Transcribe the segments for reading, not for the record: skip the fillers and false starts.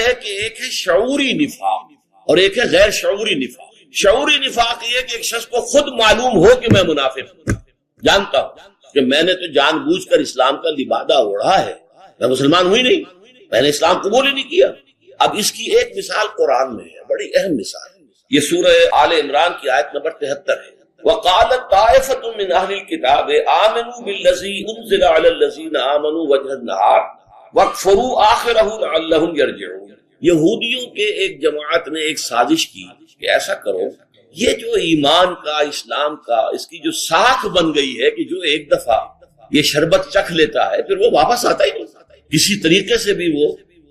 ہے کہ ایک ہے شعوری نفاق اور ایک ہے غیر شعوری نفاق۔ شعوری نفاق یہ کہ ایک شخص کو خود معلوم ہو کہ میں منافق ہوں، جانتا ہوں کہ میں نے تو جان بوجھ کر اسلام کا لبادہ اوڑھا ہے، میں مسلمان ہوئی نہیں، میں نے اسلام قبول ہی نہیں کیا۔ اب اس کی ایک مثال قرآن میں ہے، بڑی اہم مثال ہے، یہ سورہ آل عمران کی آیت نمبر 73 ہے۔ وَقَالَتْ طَائِفَةٌ مِّنْ أَهْلِ الْكِتَابِ آمِنُوا بِالَّذِي أُنزِلَ عَلَى الَّذِينَ آمَنُوا وَجْهَ النَّهَارِ وَاكْفُرُوا آخِرَهُ لَعَلَّهُمْ يَرْجِعُونَ۔ یہودیوں کے ایک جماعت نے ایک سازش کی کہ ایسا کرو، یہ جو ایمان کا، اسلام کا، اس کی جو ساکھ بن گئی ہے کہ جو ایک دفعہ یہ شربت چکھ لیتا ہے پھر وہ واپس آتا ہی نہیں، کسی طریقے سے بھی وہ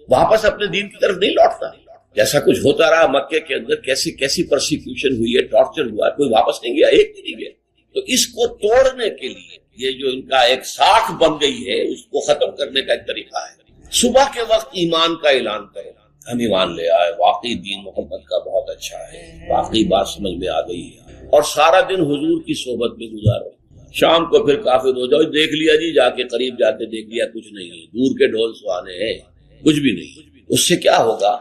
واپس اپنے دین کی طرف نہیں لوٹتا۔ جیسا کچھ ہوتا رہا مکے کے اندر، کیسی پرسیکیوشن ہوئی ہے، ٹارچر ہوا ہے، کوئی واپس نہیں گیا، ایک بھی نہیں گیا۔ تو اس کو توڑنے کے لیے یہ جو ان کا ایک ساکھ بن گئی ہے، اس کو ختم کرنے کا ایک طریقہ ہے، صبح کے وقت ایمان کا اعلان کرو، ہم ایمان لے آئے، واقعی دین محمد کا بہت اچھا ہے، واقعی بات سمجھ میں آ گئی ہے، اور سارا دن حضور کی صحبت میں گزارو، شام کو پھر کافر ہو جاؤ، دیکھ لیا جی، جا کے قریب جا کے دیکھ لیا، کچھ نہیں ہے، دور کے ڈھول سہانے ہیں، کچھ بھی نہیں۔ اس سے کیا ہوگا؟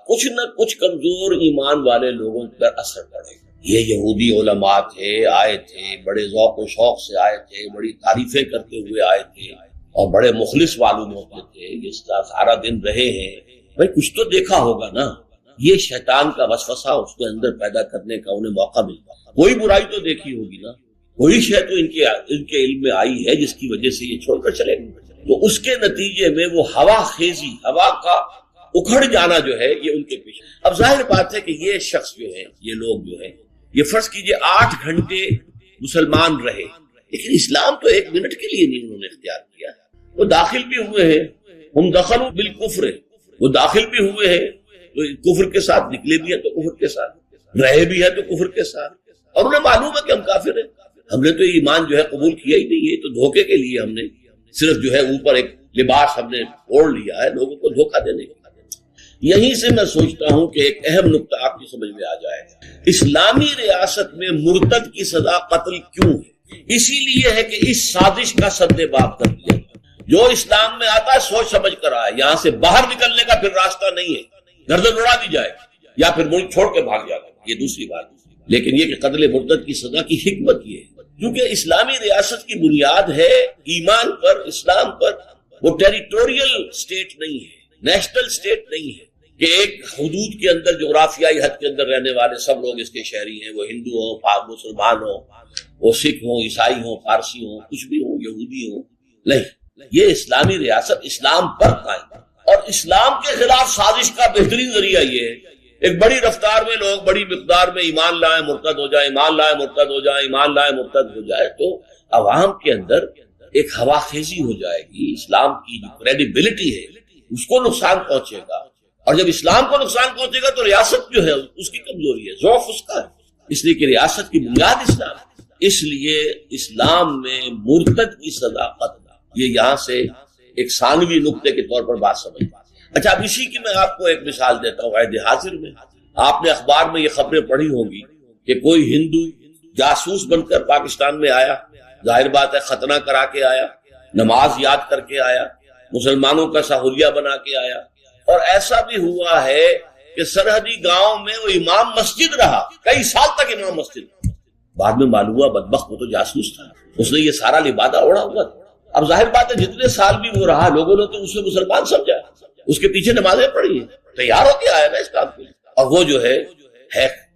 کچھ نہ کچھ کمزور ایمان والے لوگوں پر اثر پڑے گا۔ یہ یہودی علماء تھے، آئے تھے، بڑے ذوق و شوق سے آئے تھے، بڑی تعریفیں کرتے ہوئے آئے تھے، اور بڑے مخلص معلوم ہوتے تھے، یہ سارا دن رہے ہیں، بھائی کچھ تو دیکھا ہوگا نا۔ یہ شیطان کا وسوسہ اس کے اندر پیدا کرنے کا انہیں موقع ملتا، کوئی برائی تو دیکھی ہوگی نا، کوئی شے تو ان کے علم میں آئی ہے جس کی وجہ سے یہ چھوڑ کر چلے گئے۔ تو اس کے نتیجے میں وہ ہوا خیزی، ہوا کا اکھڑ جانا جو ہے یہ ان کے پیچھے۔ اب ظاہر بات ہے کہ یہ شخص جو ہے، یہ لوگ جو ہے، یہ فرض کیجئے 8 گھنٹے مسلمان رہے، لیکن اسلام تو 1 منٹ کے لیے نہیں انہوں نے اختیار کیا، وہ داخل بھی ہوئے ہیں، ہم دخلوا بالکفر، وہ داخل بھی ہوئے ہیں تو کفر کے ساتھ، نکلے بھی ہیں تو کفر کے ساتھ، رہے بھی ہیں تو کفر کے ساتھ، اور انہیں معلوم ہے کہ ہم کافر ہیں، ہم نے تو ایمان جو ہے قبول کیا ہی نہیں ہے، تو دھوکے کے لیے ہم نے صرف جو ہے اوپر ایک لباس ہم نے اوڑھ لیا ہے لوگوں کو دھوکہ دینے کا۔ یہیں سے میں سوچتا ہوں کہ ایک اہم نقطہ آپ کی سمجھ میں آ جائے گا، اسلامی ریاست میں مرتد کی سزا قتل کیوں ہے؟ اسی لیے ہے کہ اس سازش کا سد باب کر دیا، جو اسلام میں آتا ہے سوچ سمجھ کر آئے، یہاں سے باہر نکلنے کا پھر راستہ نہیں ہے، گردن اڑا دی جائے یا پھر ملک چھوڑ کے بھاگ جاتا، یہ دوسری بات۔ لیکن یہ کہ قتل مرتد کی سزا کی حکمت یہ ہے کیونکہ اسلامی ریاست کی بنیاد ہے ایمان پر، اسلام پر، وہ ٹیریٹوریل سٹیٹ نہیں ہے، نیشنل سٹیٹ نہیں ہے کہ ایک حدود کے اندر، جغرافیائی حد کے اندر رہنے والے سب لوگ اس کے شہری ہیں، وہ ہندو ہوں، مسلمان ہوں، وہ سکھ ہوں، عیسائی ہوں، پارسی ہوں، کچھ بھی ہوں، یہودی ہوں، نہیں، یہ اسلامی ریاست اسلام پر قائم، اور اسلام کے خلاف سازش کا بہترین ذریعہ یہ ہے ایک بڑی رفتار میں لوگ بڑی مقدار میں ایمان لائیں مرتد ہو جائیں، ایمان لائیں مرتد ہو جائیں، ایمان لائیں مرتد ہو جائے، تو عوام کے اندر ایک ہوا خیزی ہو جائے گی، اسلام کی جو کریڈیبلٹی ہے اس کو نقصان پہنچے گا، اور جب اسلام کو نقصان پہنچے گا تو ریاست جو ہے اس کی کمزوری ہے، ضعف اس کا ہے، اس لیے کہ ریاست کی بنیاد اسلام ہے۔ اس لیے اسلام میں مرتد کی سزا قتل، یہ یہاں سے ایک ثانوی نقطے کے طور پر بات سمجھ۔ اچھا، اب اسی کی میں آپ کو ایک مثال دیتا ہوں۔ عہد حاضر میں آپ نے اخبار میں یہ خبریں پڑھی ہوں گی کہ کوئی ہندو جاسوس بن کر پاکستان میں آیا، ظاہر بات ہے ختنہ کرا کے آیا، نماز یاد کر کے آیا، مسلمانوں کا سہولیہ بنا کے آیا، اور ایسا بھی ہوا ہے کہ سرحدی گاؤں میں وہ امام مسجد رہا، کئی سال تک امام مسجد رہا، بعد میں معلوم ہوا بدبخت وہ تو جاسوس تھا، اس نے یہ سارا لبادہ اوڑھا ہوا تھا۔ اب ظاہر بات ہے جتنے سال بھی وہ رہا لوگوں نے تو اسے مسلمان سمجھا، اس کے پیچھے نمازیں پڑھی ہیں، تیار ہو کے آیا نا اس کام کے لیے، اور وہ جو ہے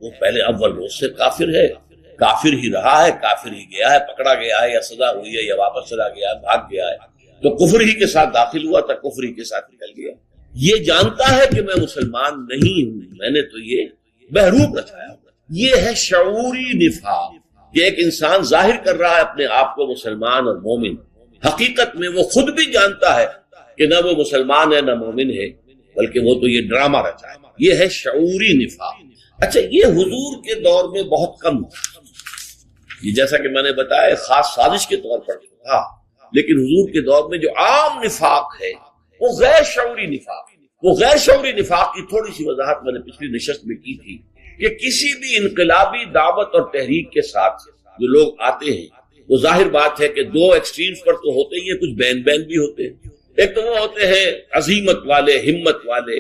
وہ پہلے اول روز سے کافر ہے، کافر ہی رہا ہے، کافر ہی گیا ہے، پکڑا گیا ہے یا سزا ہوئی ہے یا واپس چلا گیا ہے، بھاگ گیا ہے، تو کفر ہی کے ساتھ داخل ہوا تھا، کفر ہی کے ساتھ نکل گیا۔ یہ جانتا ہے کہ میں مسلمان نہیں ہوں، میں نے تو یہ بہروپ رچایا ہوا۔ یہ ہے شعوری نفاق، کہ ایک انسان ظاہر کر رہا ہے اپنے آپ کو مسلمان اور مومن، حقیقت میں وہ خود بھی جانتا ہے کہ نہ وہ مسلمان ہے نہ مومن ہے، بلکہ وہ تو یہ ڈرامہ رچا ہے۔ یہ ہے شعوری نفاق۔ اچھا، یہ حضور کے دور میں بہت کم تھا، یہ جیسا کہ میں نے بتایا خاص سازش کے طور پر تھا، لیکن حضور کے دور میں جو عام نفاق ہے وہ غیر شعوری نفاق، وہ غیر شعوری نفاق کی تھوڑی سی وضاحت میں نے پچھلی نشست میں کی تھی کہ کسی بھی انقلابی دعوت اور تحریک کے ساتھ جو لوگ آتے ہیں وہ ظاہر بات ہے کہ 2 ایکسٹریمز پر تو ہوتے ہی ہیں، کچھ بین بین بھی ہوتے ہیں۔ ایک تو وہ ہوتے ہیں عظیمت والے، ہمت والے،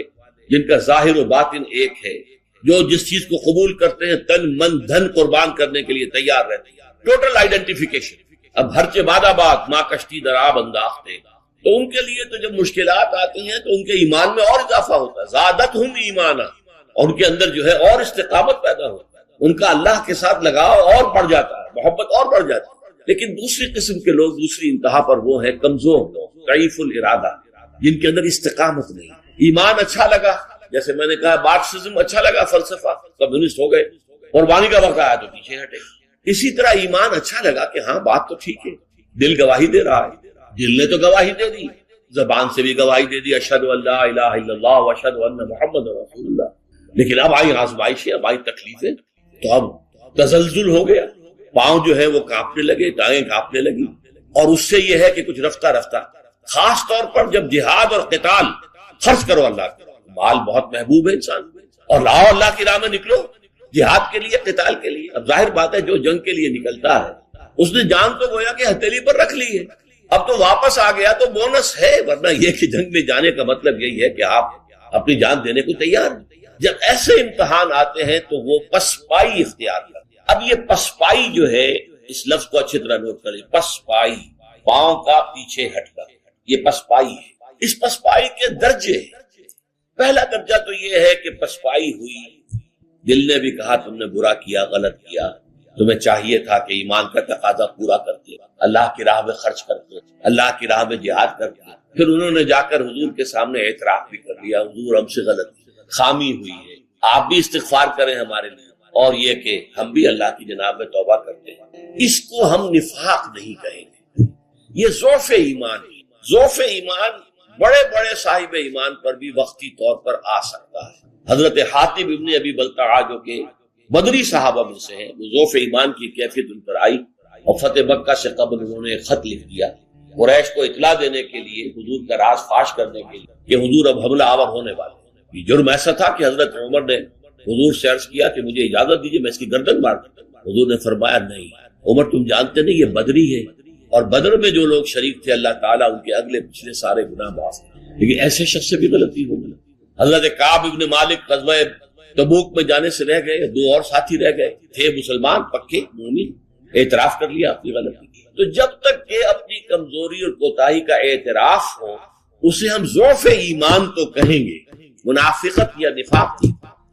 جن کا ظاہر و باطن ایک ہے، جو جس چیز کو قبول کرتے ہیں تن من دھن قربان کرنے کے لیے تیار رہتے ہیں، ٹوٹل آئیڈینٹیفیکیشن۔ اب ہر چبادہ بات ماں کشتی درآب انداختے، تو ان کے لیے تو جب مشکلات آتی ہیں تو ان کے ایمان میں اور اضافہ ہوتا ہے، زادتہم ایمانا، اور ان کے اندر جو ہے اور استقامت پیدا ہوتا ہے، ان کا اللہ کے ساتھ لگاؤ اور بڑھ جاتا ہے، محبت اور بڑھ جاتی ہے۔ لیکن دوسری قسم کے لوگ، دوسری انتہا پر وہ ہیں کمزور لوگ، ضعیف الارادہ، جن کے اندر استقامت نہیں۔ ایمان اچھا لگا، جیسے میں نے کہا مارکسزم اچھا لگا، فلسفہ، کمیونسٹ ہو گئے، قربانی کا وقت آیا تو پیچھے ہٹے۔ اسی طرح ایمان اچھا لگا کہ ہاں بات تو ٹھیک ہے، دل گواہی دے رہا ہے، دل نے تو گواہی دے دی، زبان سے بھی گواہی دے دی، اشہد ان لا الہ الا اللہ واشہد ان محمد رسول اللہ۔ لیکن اب آئی آزمائشیں، اب آئی تکلیفیں، تو اب تزلزل ہو گیا، پاؤں جو ہے وہ کانپنے لگے، ٹانگیں کانپنے لگی۔ اور اس سے یہ ہے کہ کچھ رفتہ رفتہ، خاص طور پر جب جہاد اور قتال، خرچ کرو اللہ کا مال، بہت محبوب ہے انسان، اور لاؤ اللہ کی راہ میں نکلو، جہاد کے لیے، قتال کے لیے۔ اب ظاہر بات ہے جو جنگ کے لیے نکلتا ہے اس نے جان تو گویا کہ ہتھیلی پر رکھ لی ہے، اب تو واپس آ گیا تو بونس ہے، ورنہ یہ کہ جنگ میں جانے کا مطلب یہی ہے کہ آپ اپنی جان دینے کو تیار ہیں۔ جب ایسے امتحان آتے ہیں تو وہ پسپائی اختیار کرتے ہیں۔ اب یہ پسپائی جو ہے، اس لفظ کو اچھی طرح نوٹ کریں، پسپائی، پاؤں کا پیچھے ہٹ کر، یہ پسپائی ہے۔ اس پسپائی کے درجے، پہلا درجہ تو یہ ہے کہ پسپائی ہوئی، دل نے بھی کہا تم نے برا کیا، غلط کیا، تمہیں چاہیے تھا کہ ایمان کا تقاضا پورا کرتے، اللہ کی راہ میں خرچ کرتے، اللہ کی راہ میں جہاد کرتے۔ پھر انہوں نے جا کر حضور کے سامنے اعتراف بھی کر لیا، حضور ہم سے غلط خامی ہوئی ہے، آپ بھی استغفار کریں ہمارے لیے، اور یہ کہ ہم بھی اللہ کی جناب میں توبہ کرتے ہیں۔ اس کو ہم نفاق نہیں کہیں گے، یہ ضعف ایمان ہے۔ ضعف ایمان بڑے بڑے صاحب ایمان پر بھی وقتی طور پر آ سکتا ہے۔ حضرت حاتب ابن ابی بلتعہ جو کہ بدری صحابہ میں سے ہیں، وہ ضعف ایمان کی کیفیت ان پر آئی، اور فتح مکہ سے قبل انہوں نے ایک خط لکھ دیا قریش کو اطلاع دینے کے لیے، حضور کا راز فاش کرنے کے لیے کہ حضور اب حملہ آور ہونے والے۔ یہ جرم ایسا تھا کہ حضرت عمر نے حضور سے عرض کیا کہ مجھے اجازت دیجیے میں اس کی گردن مار دوں۔ حضور نے فرمایا نہیں عمر، تم جانتے نہیں یہ بدری ہے، اور بدر میں جو لوگ شریک تھے اللہ تعالیٰ ان کے اگلے پچھلے سارے گناہ معاف کرے، لیکن ایسے شخص سے بھی غلطی ہو گئی۔ حضرت کعب ابن مالک غزوہ تبوک میں جانے سے رہ گئے، دو اور ساتھی رہ گئے تھے مسلمان پکے مومن، اعتراف کر لیا اپنی غلطی۔ تو جب تک کہ اپنی کمزوری اور کوتاہی کا اعتراف ہو، اسے ہم ضعف ایمان تو کہیں گے، منافقت یا نفاق کی۔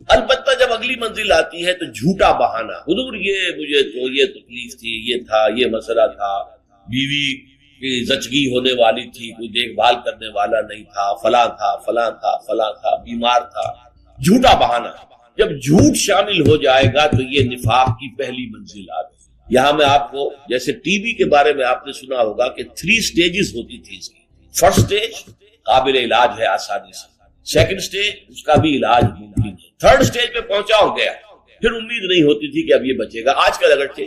البتہ جب اگلی منزل آتی ہے تو جھوٹا بہانہ، حضور یہ مجھے تو یہ تکلیف تھی، یہ تھا، یہ مسئلہ تھا، بیوی کی زچگی ہونے والی تھی، کوئی دیکھ بھال کرنے والا نہیں تھا، فلاں تھا فلاں تھا فلاں تھا، بیمار تھا، جھوٹا بہانہ۔ جب جھوٹ شامل ہو جائے گا تو یہ نفاق کی پہلی منزل آ گئی۔ یہاں میں آپ کو، جیسے ٹی بی کے بارے میں آپ نے سنا ہوگا کہ 3 سٹیجز ہوتی تھی اس کی۔ فرسٹ سٹیج قابل علاج ہے آسانی سے، سیکنڈ سٹیج اس کا بھی علاج ممکن ہے، تھرڈ سٹیج پہ پہنچا ہو گیا پھر امید نہیں ہوتی تھی کہ اب یہ بچے گا۔ آج کل اگرچہ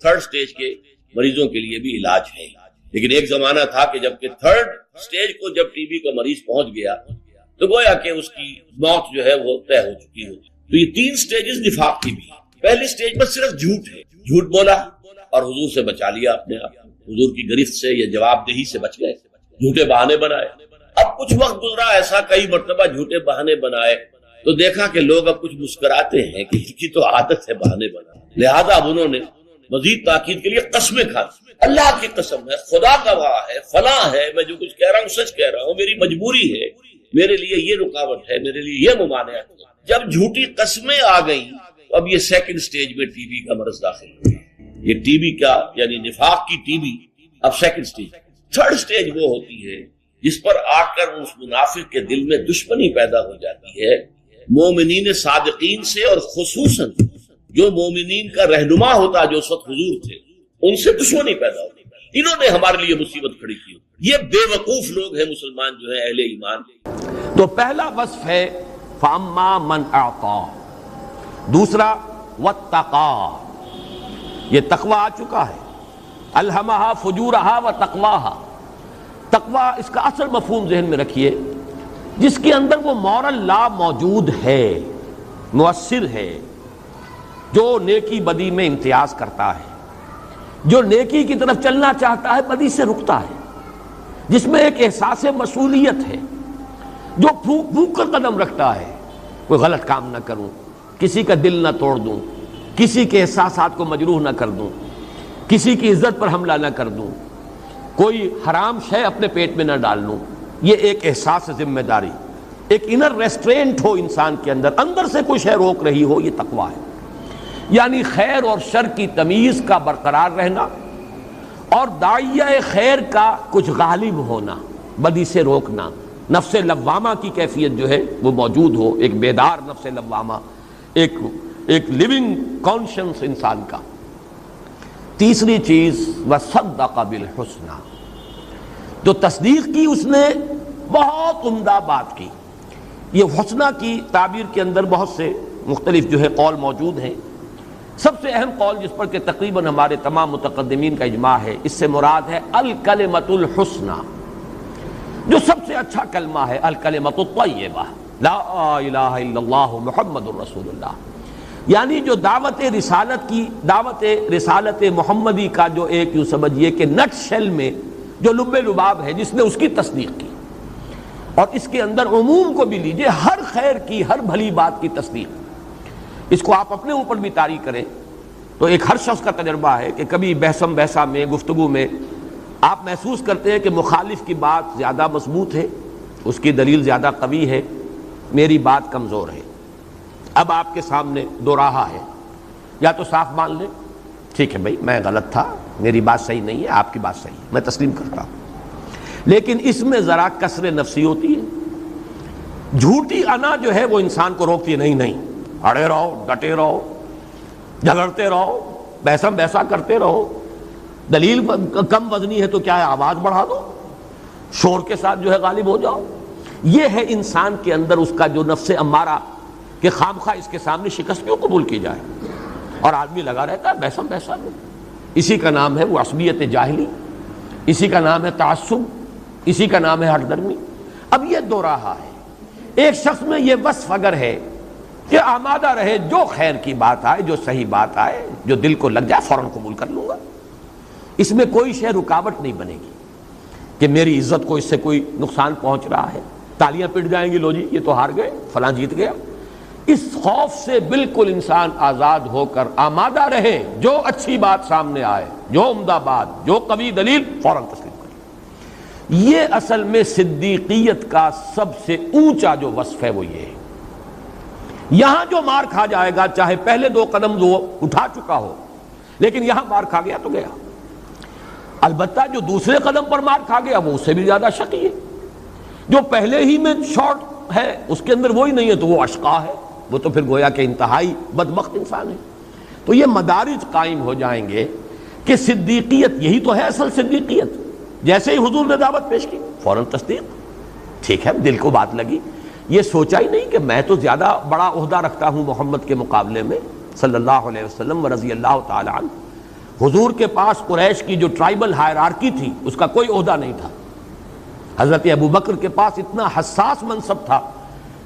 تھرڈ سٹیج کے مریضوں کے لیے بھی علاج ہے، لیکن ایک زمانہ تھا کہ جب کہ تھرڈ سٹیج کو جب ٹی بی کا مریض پہنچ گیا تو گویا کہ اس کی موت جو ہے وہ طے ہو چکی ہوتی۔ تو یہ 3 سٹیجز نفاق کی بھی۔ پہلی سٹیج پر صرف جھوٹ ہے، جھوٹ بولا اور حضور سے بچا لیا اپنے آپ، حضور کی گرفت سے یا جواب دہی سے بچ گئے، جھوٹے بہانے بنائے۔ اب کچھ وقت گزرا، ایسا کئی مرتبہ جھوٹے بہانے بنائے تو دیکھا کہ لوگ اب کچھ مسکراتے ہیں کہ ان کی تو عادت ہے بہانے بنانا، لہذا اب انہوں نے مزید تاکید کے لیے قسمیں کھا، اللہ کی قسم ہے، خدا گواہ ہے، فلاں ہے، میں جو کچھ کہہ رہا ہوں سچ کہہ رہا ہوں، میری مجبوری ہے، میرے لیے یہ رکاوٹ ہے، میرے لیے یہ ممانعت ہے۔ جب جھوٹی قسمیں آ گئیں تو اب یہ سیکنڈ سٹیج میں ٹی بی کا مرض داخل ہو گیا۔ یہ ٹی بی کا یعنی نفاق کی ٹی بی اب سیکنڈ سٹیج۔ تھرڈ سٹیج وہ ہوتی ہے جس پر آ کر اس منافق کے دل میں دشمنی پیدا ہو جاتی ہے مومنین صادقین سے، اور خصوصاً جو مومنین کا رہنما ہوتا جو اس وقت حضور تھے ان سے دشمنی پیدا ہوتی۔ انہوں نے ہمارے لیے مصیبت کھڑی کی۔ یہ بے وقوف لوگ ہیں مسلمان جو ہیں اہل ایمان۔ تو پہلا وصف ہے فاما من اعطا، دوسرا واتقا، یہ تقوی آ چکا ہے، الہمہا فجورہا وتقواہا۔ تقوی اس کا اصل مفہوم ذہن میں رکھیے، جس کے اندر وہ مورل لا موجود ہے، مؤثر ہے، جو نیکی بدی میں امتیاز کرتا ہے، جو نیکی کی طرف چلنا چاہتا ہے بدی سے رکتا ہے، جس میں ایک احساس مسئولیت ہے، جو پھونک پھونک کر قدم رکھتا ہے، کوئی غلط کام نہ کروں، کسی کا دل نہ توڑ دوں، کسی کے احساسات کو مجروح نہ کر دوں، کسی کی عزت پر حملہ نہ کر دوں، کوئی حرام شے اپنے پیٹ میں نہ ڈال لوں. یہ ایک احساس ذمہ داری، ایک انر ریسٹرینٹ ہو انسان کے اندر، اندر سے کوئی شے روک رہی ہو، یہ تقویٰ ہے. یعنی خیر اور شر کی تمیز کا برقرار رہنا اور داعیہ خیر کا کچھ غالب ہونا، بدی سے روکنا، نفس لوامہ کی کیفیت جو ہے وہ موجود ہو، ایک بیدار نفس لوامہ، ایک لیونگ کانشنس انسان کا. تیسری چیز وصدق بالحسنی، جو تصدیق کی اس نے بہت عمدہ بات کی. یہ حسنہ کی تعبیر کے اندر بہت سے مختلف جو ہے قول موجود ہیں. سب سے اہم قول جس پر کہ تقریباً ہمارے تمام متقدمین کا اجماع ہے، اس سے مراد ہے الکلمۃ الحسنی، جو سب سے اچھا کلمہ ہے، الکلمۃ الطیبہ، لا الہ الا اللہ محمد الرسول اللہ. یعنی جو دعوت رسالت محمدی کا جو ایک یوں سمجھیے کہ نٹ شیل میں جو لب لباب ہے، جس نے اس کی تصدیق کی، اور اس کے اندر عموم کو بھی لیجئے، ہر خیر کی، ہر بھلی بات کی تصدیق. اس کو آپ اپنے اوپر بھی طاری کریں تو ایک ہر شخص کا تجربہ ہے کہ کبھی بحثم بحثہ میں، گفتگو میں آپ محسوس کرتے ہیں کہ مخالف کی بات زیادہ مضبوط ہے، اس کی دلیل زیادہ قوی ہے، میری بات کمزور ہے. اب آپ کے سامنے دو راہا ہے، یا تو صاف مان لیں ٹھیک ہے بھائی میں غلط تھا، میری بات صحیح نہیں ہے، آپ کی بات صحیح ہے، میں تسلیم کرتا ہوں. لیکن اس میں ذرا کسر نفسی ہوتی ہے. جھوٹی انا جو ہے وہ انسان کو روکتی ہے، نہیں اڑے رہو، ڈٹے رہو، جھگڑتے رہو، بحثم بحثہ کرتے رہو. دلیل کم وزنی ہے تو کیا ہے، آواز بڑھا دو، شور کے ساتھ جو ہے غالب ہو جاؤ. یہ ہے انسان کے اندر اس کا جو نفس امارہ کہ خامخواہ اس کے سامنے شکست کیوں قبول کی جائے، اور آدمی لگا رہتا ہے بحثم بحثہ میں. اسی کا نام ہے وہ عصبیت جاہلی، اسی کا نام ہے تعصب، اسی کا نام ہے ہٹ درمی. اب یہ دو راہا ہے. ایک شخص میں یہ وصف اگر ہے کہ آمادہ رہے، جو خیر کی بات آئے، جو صحیح بات آئے، جو دل کو لگ جائے فوراً قبول کر لوں گا، اس میں کوئی شے رکاوٹ نہیں بنے گی کہ میری عزت کو اس سے کوئی نقصان پہنچ رہا ہے، تالیاں پٹ جائیں گی، لو جی یہ تو ہار گئے، فلاں جیت گیا. اس خوف سے بالکل انسان آزاد ہو کر آمادہ رہے، جو اچھی بات سامنے آئے، جو عمدہ بات، جو قوی دلیل، فوراً تسلیم کرے. یہ اصل میں صدیقیت کا سب سے اونچا جو وصف ہے وہ یہ ہے. یہاں جو مار کھا جائے گا، چاہے پہلے دو قدم وہ اٹھا چکا ہو، لیکن یہاں مار کھا گیا تو گیا. البتہ جو دوسرے قدم پر مار کھا گیا وہ اس سے بھی زیادہ شقی ہے. جو پہلے ہی میں شارٹ ہے اس کے اندر وہی نہیں ہے تو وہ اشقا ہے، وہ تو پھر گویا کہ انتہائی بدبخت انسان ہے. تو یہ مدارج قائم ہو جائیں گے کہ صدیقیت یہی تو ہے اصل صدیقیت. جیسے ہی حضور نے دعوت پیش کی فوراً تصدیق، ٹھیک ہے دل کو بات لگی. یہ سوچا ہی نہیں کہ میں تو زیادہ بڑا عہدہ رکھتا ہوں محمد کے مقابلے میں صلی اللہ علیہ وسلم و رضی اللہ تعالی عنہ. حضور کے پاس قریش کی جو ٹرائبل ہائرارکی تھی اس کا کوئی عہدہ نہیں تھا. حضرت ابو بکر کے پاس اتنا حساس منصب تھا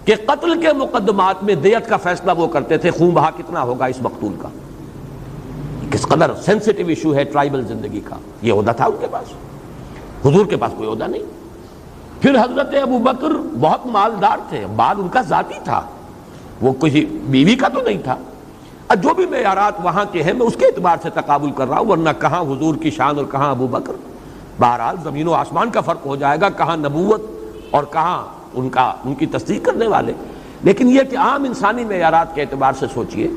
کہ قتل کے مقدمات میں دیت کا فیصلہ وہ کرتے تھے، خون بہا کتنا ہوگا اس مقتول کا. کس قدر سینسٹیو ایشو ہے ٹرائبل زندگی کا، یہ عہدہ تھا ان کے پاس. حضور کے پاس کوئی عہدہ نہیں. پھر حضرت ابو بکر بہت مالدار تھے، مال ان کا ذاتی تھا، وہ کسی بیوی کا تو نہیں تھا. جو بھی معیارات وہاں کے ہیں میں اس کے اعتبار سے تقابل کر رہا ہوں، ورنہ کہاں حضور کی شان اور کہاں ابو بکر. بہرحال زمین و آسمان کا فرق ہو جائے گا، کہاں نبوت اور کہاں ان کی تصدیق کرنے والے. لیکن یہ کہ عام انسانی معیارات کے اعتبار سے سوچئے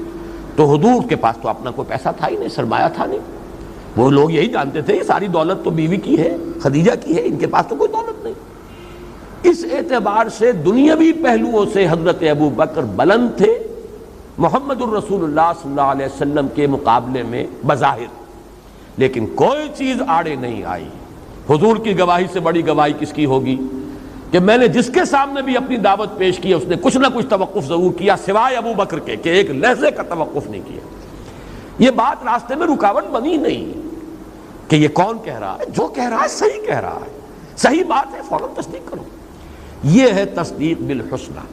تو حضور کے پاس تو اپنا کوئی پیسہ تھا ہی نہیں، سرمایہ تھا نہیں. وہ لوگ یہی جانتے تھے یہ ساری دولت تو بیوی کی ہے، خدیجہ کی ہے، ان کے پاس تو کوئی دولت نہیں. اس اعتبار سے دنیاوی پہلوؤں سے حضرت ابو بکر بلند تھے محمد الرسول اللہ صلی اللہ علیہ وسلم کے مقابلے میں بظاہر. لیکن کوئی چیز آڑے نہیں آئی. حضور کی گواہی سے بڑی گواہی کس کی ہوگی کہ میں نے جس کے سامنے بھی اپنی دعوت پیش کی اس نے کچھ نہ کچھ توقف ضرور کیا، سوائے ابو بکر کے کہ ایک لحظے کا توقف نہیں کیا. یہ بات راستے میں رکاوٹ بنی نہیں کہ یہ کون کہہ رہا ہے، جو کہہ رہا ہے صحیح کہہ رہا ہے، صحیح بات ہے، فوراً تصدیق کرو. یہ ہے تصدیق بالحسنی.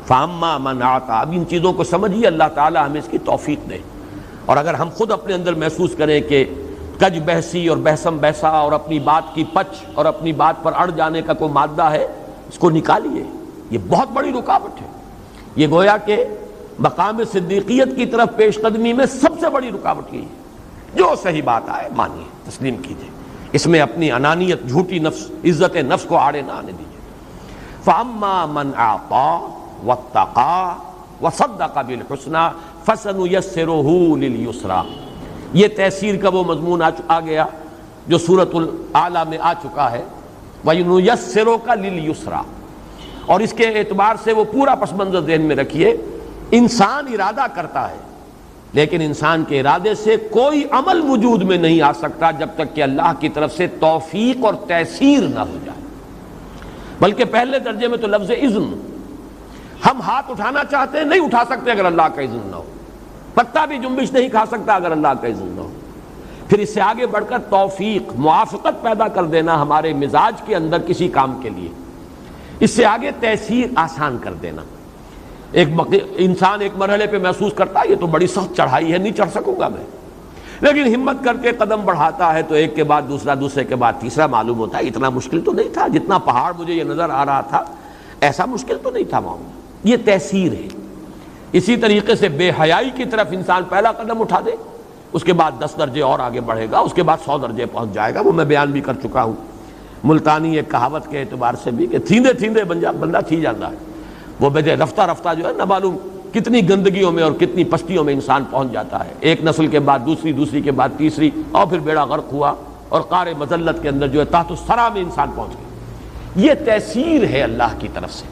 فاما من اعطى. اب ان چیزوں کو سمجھیے، اللہ تعالی ہمیں اس کی توفیق دے. اور اگر ہم خود اپنے اندر محسوس کریں کہ کج بحثی اور بحثم بحثہ اور اپنی بات کی پچ اور اپنی بات پر اڑ جانے کا کوئی مادہ ہے اس کو نکالیے، یہ بہت بڑی رکاوٹ ہے۔ یہ گویا کہ مقام صدیقیت کی طرف پیش قدمی میں سب سے بڑی رکاوٹ یہی ہے۔ جو صحیح بات آئے مانیے، تسلیم کیجیے، اس میں اپنی انانیت، جھوٹی نفس، عزت نفس کو آڑے نہ آنے دیجیے۔ فَأَمَّا مَنْ أَعْطَىٰ وَاتَّقَىٰ وَصَدَّقَ بِالْحُسْنَىٰ فَسَنُيَسِّرُهُ لِلْيُسْرَىٰ۔ یہ تحسیر کا وہ مضمون آ گیا جو سورۃ الاعلیٰ میں آ چکا ہے، وَيُيَسِّرُكَ لِلْيُسْرَىٰ، اور اس کے اعتبار سے وہ پورا پس منظر ذہن میں رکھیے۔ انسان ارادہ کرتا ہے، لیکن انسان کے ارادے سے کوئی عمل وجود میں نہیں آ سکتا جب تک کہ اللہ کی طرف سے توفیق اور تیسیر نہ ہو جائے۔ بلکہ پہلے درجے میں تو لفظ اذن، ہم ہاتھ اٹھانا چاہتے ہیں، نہیں اٹھا سکتے اگر اللہ کا اذن نہ ہو، پتا بھی جنبش نہیں کھا سکتا اگر اللہ کا اذن نہ ہو۔ پھر اس سے آگے بڑھ کر توفیق، موافقت پیدا کر دینا ہمارے مزاج کے اندر کسی کام کے لیے، اس سے آگے تیسیر آسان کر دینا۔ انسان ایک مرحلے پہ محسوس کرتا ہے یہ تو بڑی سخت چڑھائی ہے، نہیں چڑھ سکوں گا میں، لیکن ہمت کر کے قدم بڑھاتا ہے تو ایک کے بعد دوسرا، دوسرے کے بعد تیسرا، معلوم ہوتا ہے اتنا مشکل تو نہیں تھا، جتنا پہاڑ مجھے یہ نظر آ رہا تھا ایسا مشکل تو نہیں تھا معاملہ۔ یہ تیسیر ہے۔ اسی طریقے سے بے حیائی کی طرف انسان پہلا قدم اٹھا دے، اس کے بعد 10 درجے اور آگے بڑھے گا، اس کے بعد 100 درجے پہنچ جائے گا۔ وہ میں بیان بھی کر چکا ہوں ملتانی ایک کہاوت کے اعتبار سے بھی کہ تھیندے تھیندے بندہ تھی جاتا ہے، وہ بجے رفتہ رفتہ جو ہے نہ معلوم کتنی گندگیوں میں اور کتنی پستیوں میں انسان پہنچ جاتا ہے، ایک نسل کے بعد دوسری، دوسری کے بعد تیسری، اور پھر بیڑا غرق ہوا اور قعر مذلت کے اندر جو ہے تحت الثری میں انسان پہنچ گیا۔ یہ تیسیر ہے اللہ کی طرف سے،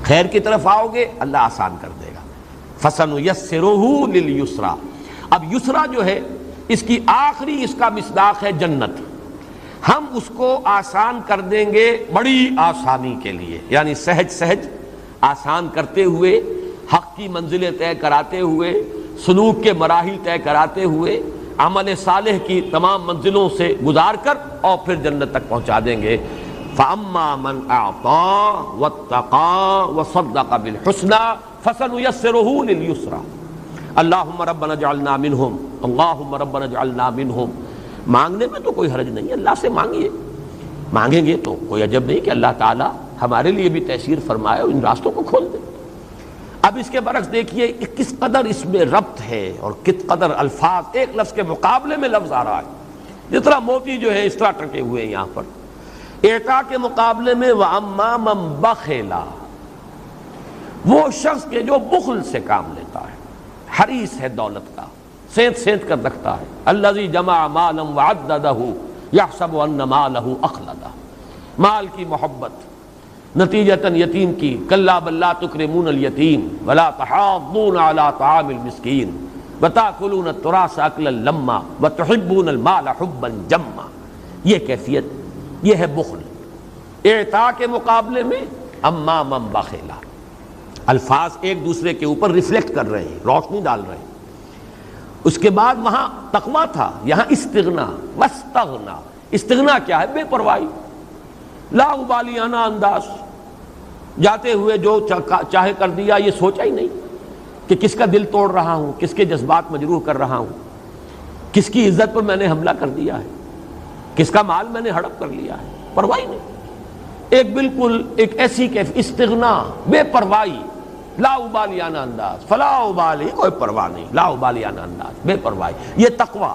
خیر کی طرف آؤ گے اللہ آسان کر دے گا۔ فَسَنُيَسِّرُهُ لِلْيُسْرَىٰ۔ اب یسرا جو ہے اس کی آخری، اس کا مصداق ہے جنت، ہم اس کو آسان کر دیں گے بڑی آسانی کے لیے، یعنی سہج سہج آسان کرتے ہوئے، حق کی منزلیں طے کراتے ہوئے، سلوک کے مراحل طے کراتے ہوئے، عمل صالح کی تمام منزلوں سے گزار کر اور پھر جنت تک پہنچا دیں گے۔ فَأَمَّا مَنْ أَعْطَىٰ وَاتَّقَىٰ وَصَدَّقَ بِالْحُسْنَىٰ فَسَنُيَسِّرُهُ لِلْيُسْرَىٰ۔ اللہم ربنا اجعلنا منہم، اللہم ربنا اجعلنا منہم۔ مانگنے میں تو کوئی حرج نہیں، اللہ سے مانگیے، مانگیں گے تو کوئی عجب نہیں کہ اللہ تعالی ہمارے لیے بھی تیسیر فرمائے اور ان راستوں کو کھول دے۔ اب اس کے برعکس دیکھیے کہ کس قدر اس میں ربط ہے اور کس قدر الفاظ ایک لفظ کے مقابلے میں لفظ آ رہا ہے، جس طرح موتی جو ہے اس طرح ٹکے ہوئے ہیں یہاں پر۔ اعطاء کے مقابلے میں وَأَمَّا مَن بَخِلَ، وہ شخص کے جو بخل سے کام لیتا ہے، حریص ہے دولت کا، سینت سینت کر رکھتا ہے۔ الذی جمع مالا وعددہ یحسب ان مالہ اخلدہ، مال کی محبت، نتیجتاً یتیم کی، کلا بل لا تکرمون الیتیم ولا تحاضون علی طعام المسکین وتأکلون التراث اکلا لما وتحبون المال حبا جما۔ یہ کیفیت، یہ ہے بخل۔ اعطاء کے مقابلے میں اما من بخل، الفاظ ایک دوسرے کے اوپر ریفلیکٹ کر رہے ہیں، روشنی ڈال رہے ہیں۔ اس کے بعد وہاں تقویٰ تھا، یہاں استغنا، واستغنا۔ استغنا کیا ہے؟ بے پرواہی، لا ابالیانہ انداز، جاتے ہوئے جو چاہے کر دیا، یہ سوچا ہی نہیں کہ کس کا دل توڑ رہا ہوں، کس کے جذبات مجروح کر رہا ہوں، کس کی عزت پر میں نے حملہ کر دیا ہے، کس کا مال میں نے ہڑپ کر لیا ہے، پرواہی نہیں۔ ایک بالکل ایک ایسی استغنا، بے پرواہی، لا ابالیانہ انداز، فلا ابالی، کوئی پرواہ نہیں، لا ابالیانہ انداز، بے پرواہی۔ یہ تقویٰ،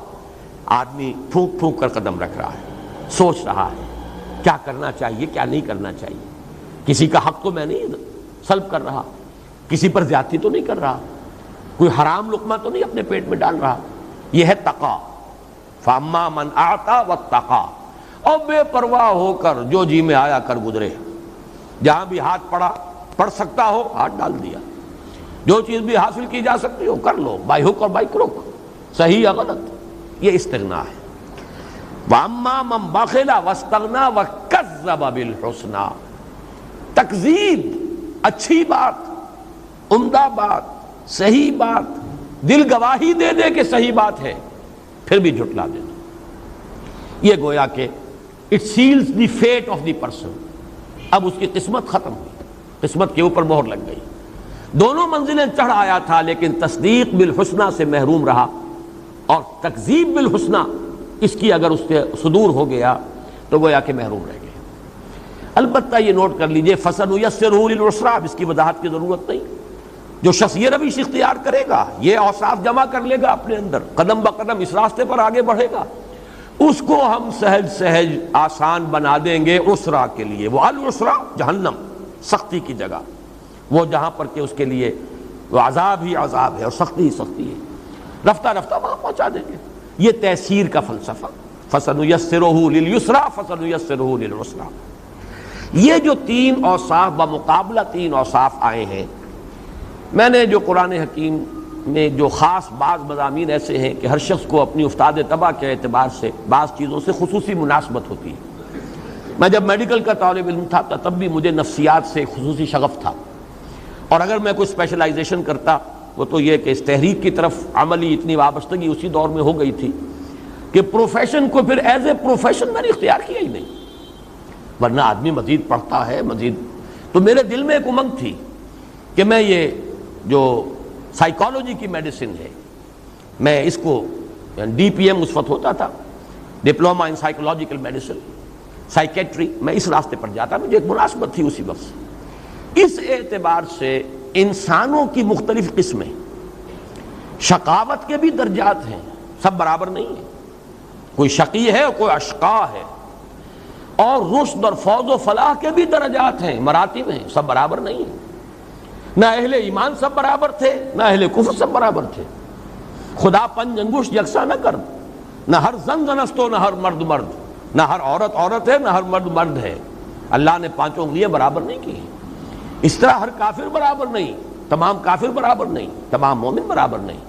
آدمی پھونک پھونک کر قدم رکھ رہا ہے، سوچ رہا ہے کیا کرنا چاہیے، کیا نہیں کرنا چاہیے، کسی کا حق تو میں نہیں سلب کر رہا، کسی پر زیادتی تو نہیں کر رہا، کوئی حرام لقمہ تو نہیں اپنے پیٹ میں ڈال رہا۔ یہ ہے تقیٰ۔ فَأَمَّا مَنْ أَعْطَىٰ وَاتَّقَىٰ، اور بے پرواہ ہو کر جو جی میں آیا کر گزرے، جہاں بھی ہاتھ پڑ سکتا ہو ہاتھ ڈال دیا، جو چیز بھی حاصل کی جا سکتی ہو کر لو، بائی ہک اور بائی کروک، صحیح یا غلط۔ یہ استغنا ہے۔ وَأَمَّا مَن بَخِلَ وَاسْتَغْنَىٰ وَكَذَّبَ بِالْحُسْنَىٰ، تکذیب، اچھی بات، عمدہ بات، صحیح بات، دل گواہی دے دے کہ صحیح بات ہے، پھر بھی جھٹلا دینا۔ یہ گویا کہ it seals the fate of the person, اب اس کی قسمت ختم ہوئی، قسمت کے اوپر مہر لگ گئی۔ دونوں منزلیں چڑھ آیا تھا لیکن تصدیق بالحسنہ سے محروم رہا، اور تکذیب بالحسنہ اس کی اگر اس سے صدور ہو گیا تو گویا کہ محروم رہ گئے۔ البتہ یہ نوٹ کر لیجئے فَسَنُيَسِّرُهُ لِلْعُسْرَىٰ، اب اس کی وضاحت کی ضرورت نہیں. جو شخص یہ روش اختیار کرے گا، یہ اوصاف جمع کر لے گا اپنے اندر، قدم بقدم اس راستے پر آگے بڑھے گا، اس کو ہم سہج سہج آسان بنا دیں گے عسرا کے لیے. وہ العسرا جہنم، سختی کی جگہ، وہ جہاں پر کہ اس کے لیے وہ عذاب ہی عذاب ہے اور سختی ہی سختی ہے، رفتہ رفتہ وہاں پہنچا دیں گے. یہ تیسیر کا فلسفہ، فَسَنُيَسِّرُهُ لِلْيُسْرَىٰ فَسَنُيَسِّرُهُ لِلْعُسْرَىٰ. یہ جو تین اوصاف بمقابلہ تین اوصاف آئے ہیں، میں نے جو قرآن حکیم میں جو خاص بعض مضامین ایسے ہیں کہ ہر شخص کو اپنی افتاد طبع کے اعتبار سے بعض چیزوں سے خصوصی مناسبت ہوتی ہے. میں جب میڈیکل کا طالب علم تھا تب بھی مجھے نفسیات سے خصوصی شغف تھا، اور اگر میں کوئی اسپیشلائزیشن کرتا وہ تو یہ کہ اس تحریک کی طرف عملی اتنی وابستگی اسی دور میں ہو گئی تھی کہ پروفیشن کو پھر ایز اے پروفیشن میں نے اختیار کیا ہی نہیں. ورنہ آدمی مزید پڑھتا ہے مزید، تو میرے دل میں ایک امنگ تھی کہ میں یہ جو سائیکالوجی کی میڈیسن ہے، میں اس کو ڈی پی ایم اس وقت ہوتا تھا، diploma in psychological medicine, psychiatry, میں اس راستے پر جاتا، مجھے ایک مناسبت تھی اسی وقت. اس اعتبار سے انسانوں کی مختلف قسمیں، شقاوت کے بھی درجات ہیں، سب برابر نہیں ہیں، کوئی شقی ہے اور کوئی اشقا ہے، اور رشد اور فوز و فلاح کے بھی درجات ہیں، مراتب ہیں، سب برابر نہیں ہیں. نہ اہل ایمان سب برابر تھے، نہ اہل کفر سب برابر تھے. خدا پنج انگشت یکساں نہ کر، نہ ہر زن زنست ہو، نہ ہر مرد مرد، نہ ہر عورت عورت ہے، نہ ہر مرد مرد ہے. اللہ نے پانچوں انگلیاں برابر نہیں کی ہیں. اس طرح ہر کافر برابر نہیں، تمام کافر برابر نہیں، تمام مومن برابر نہیں.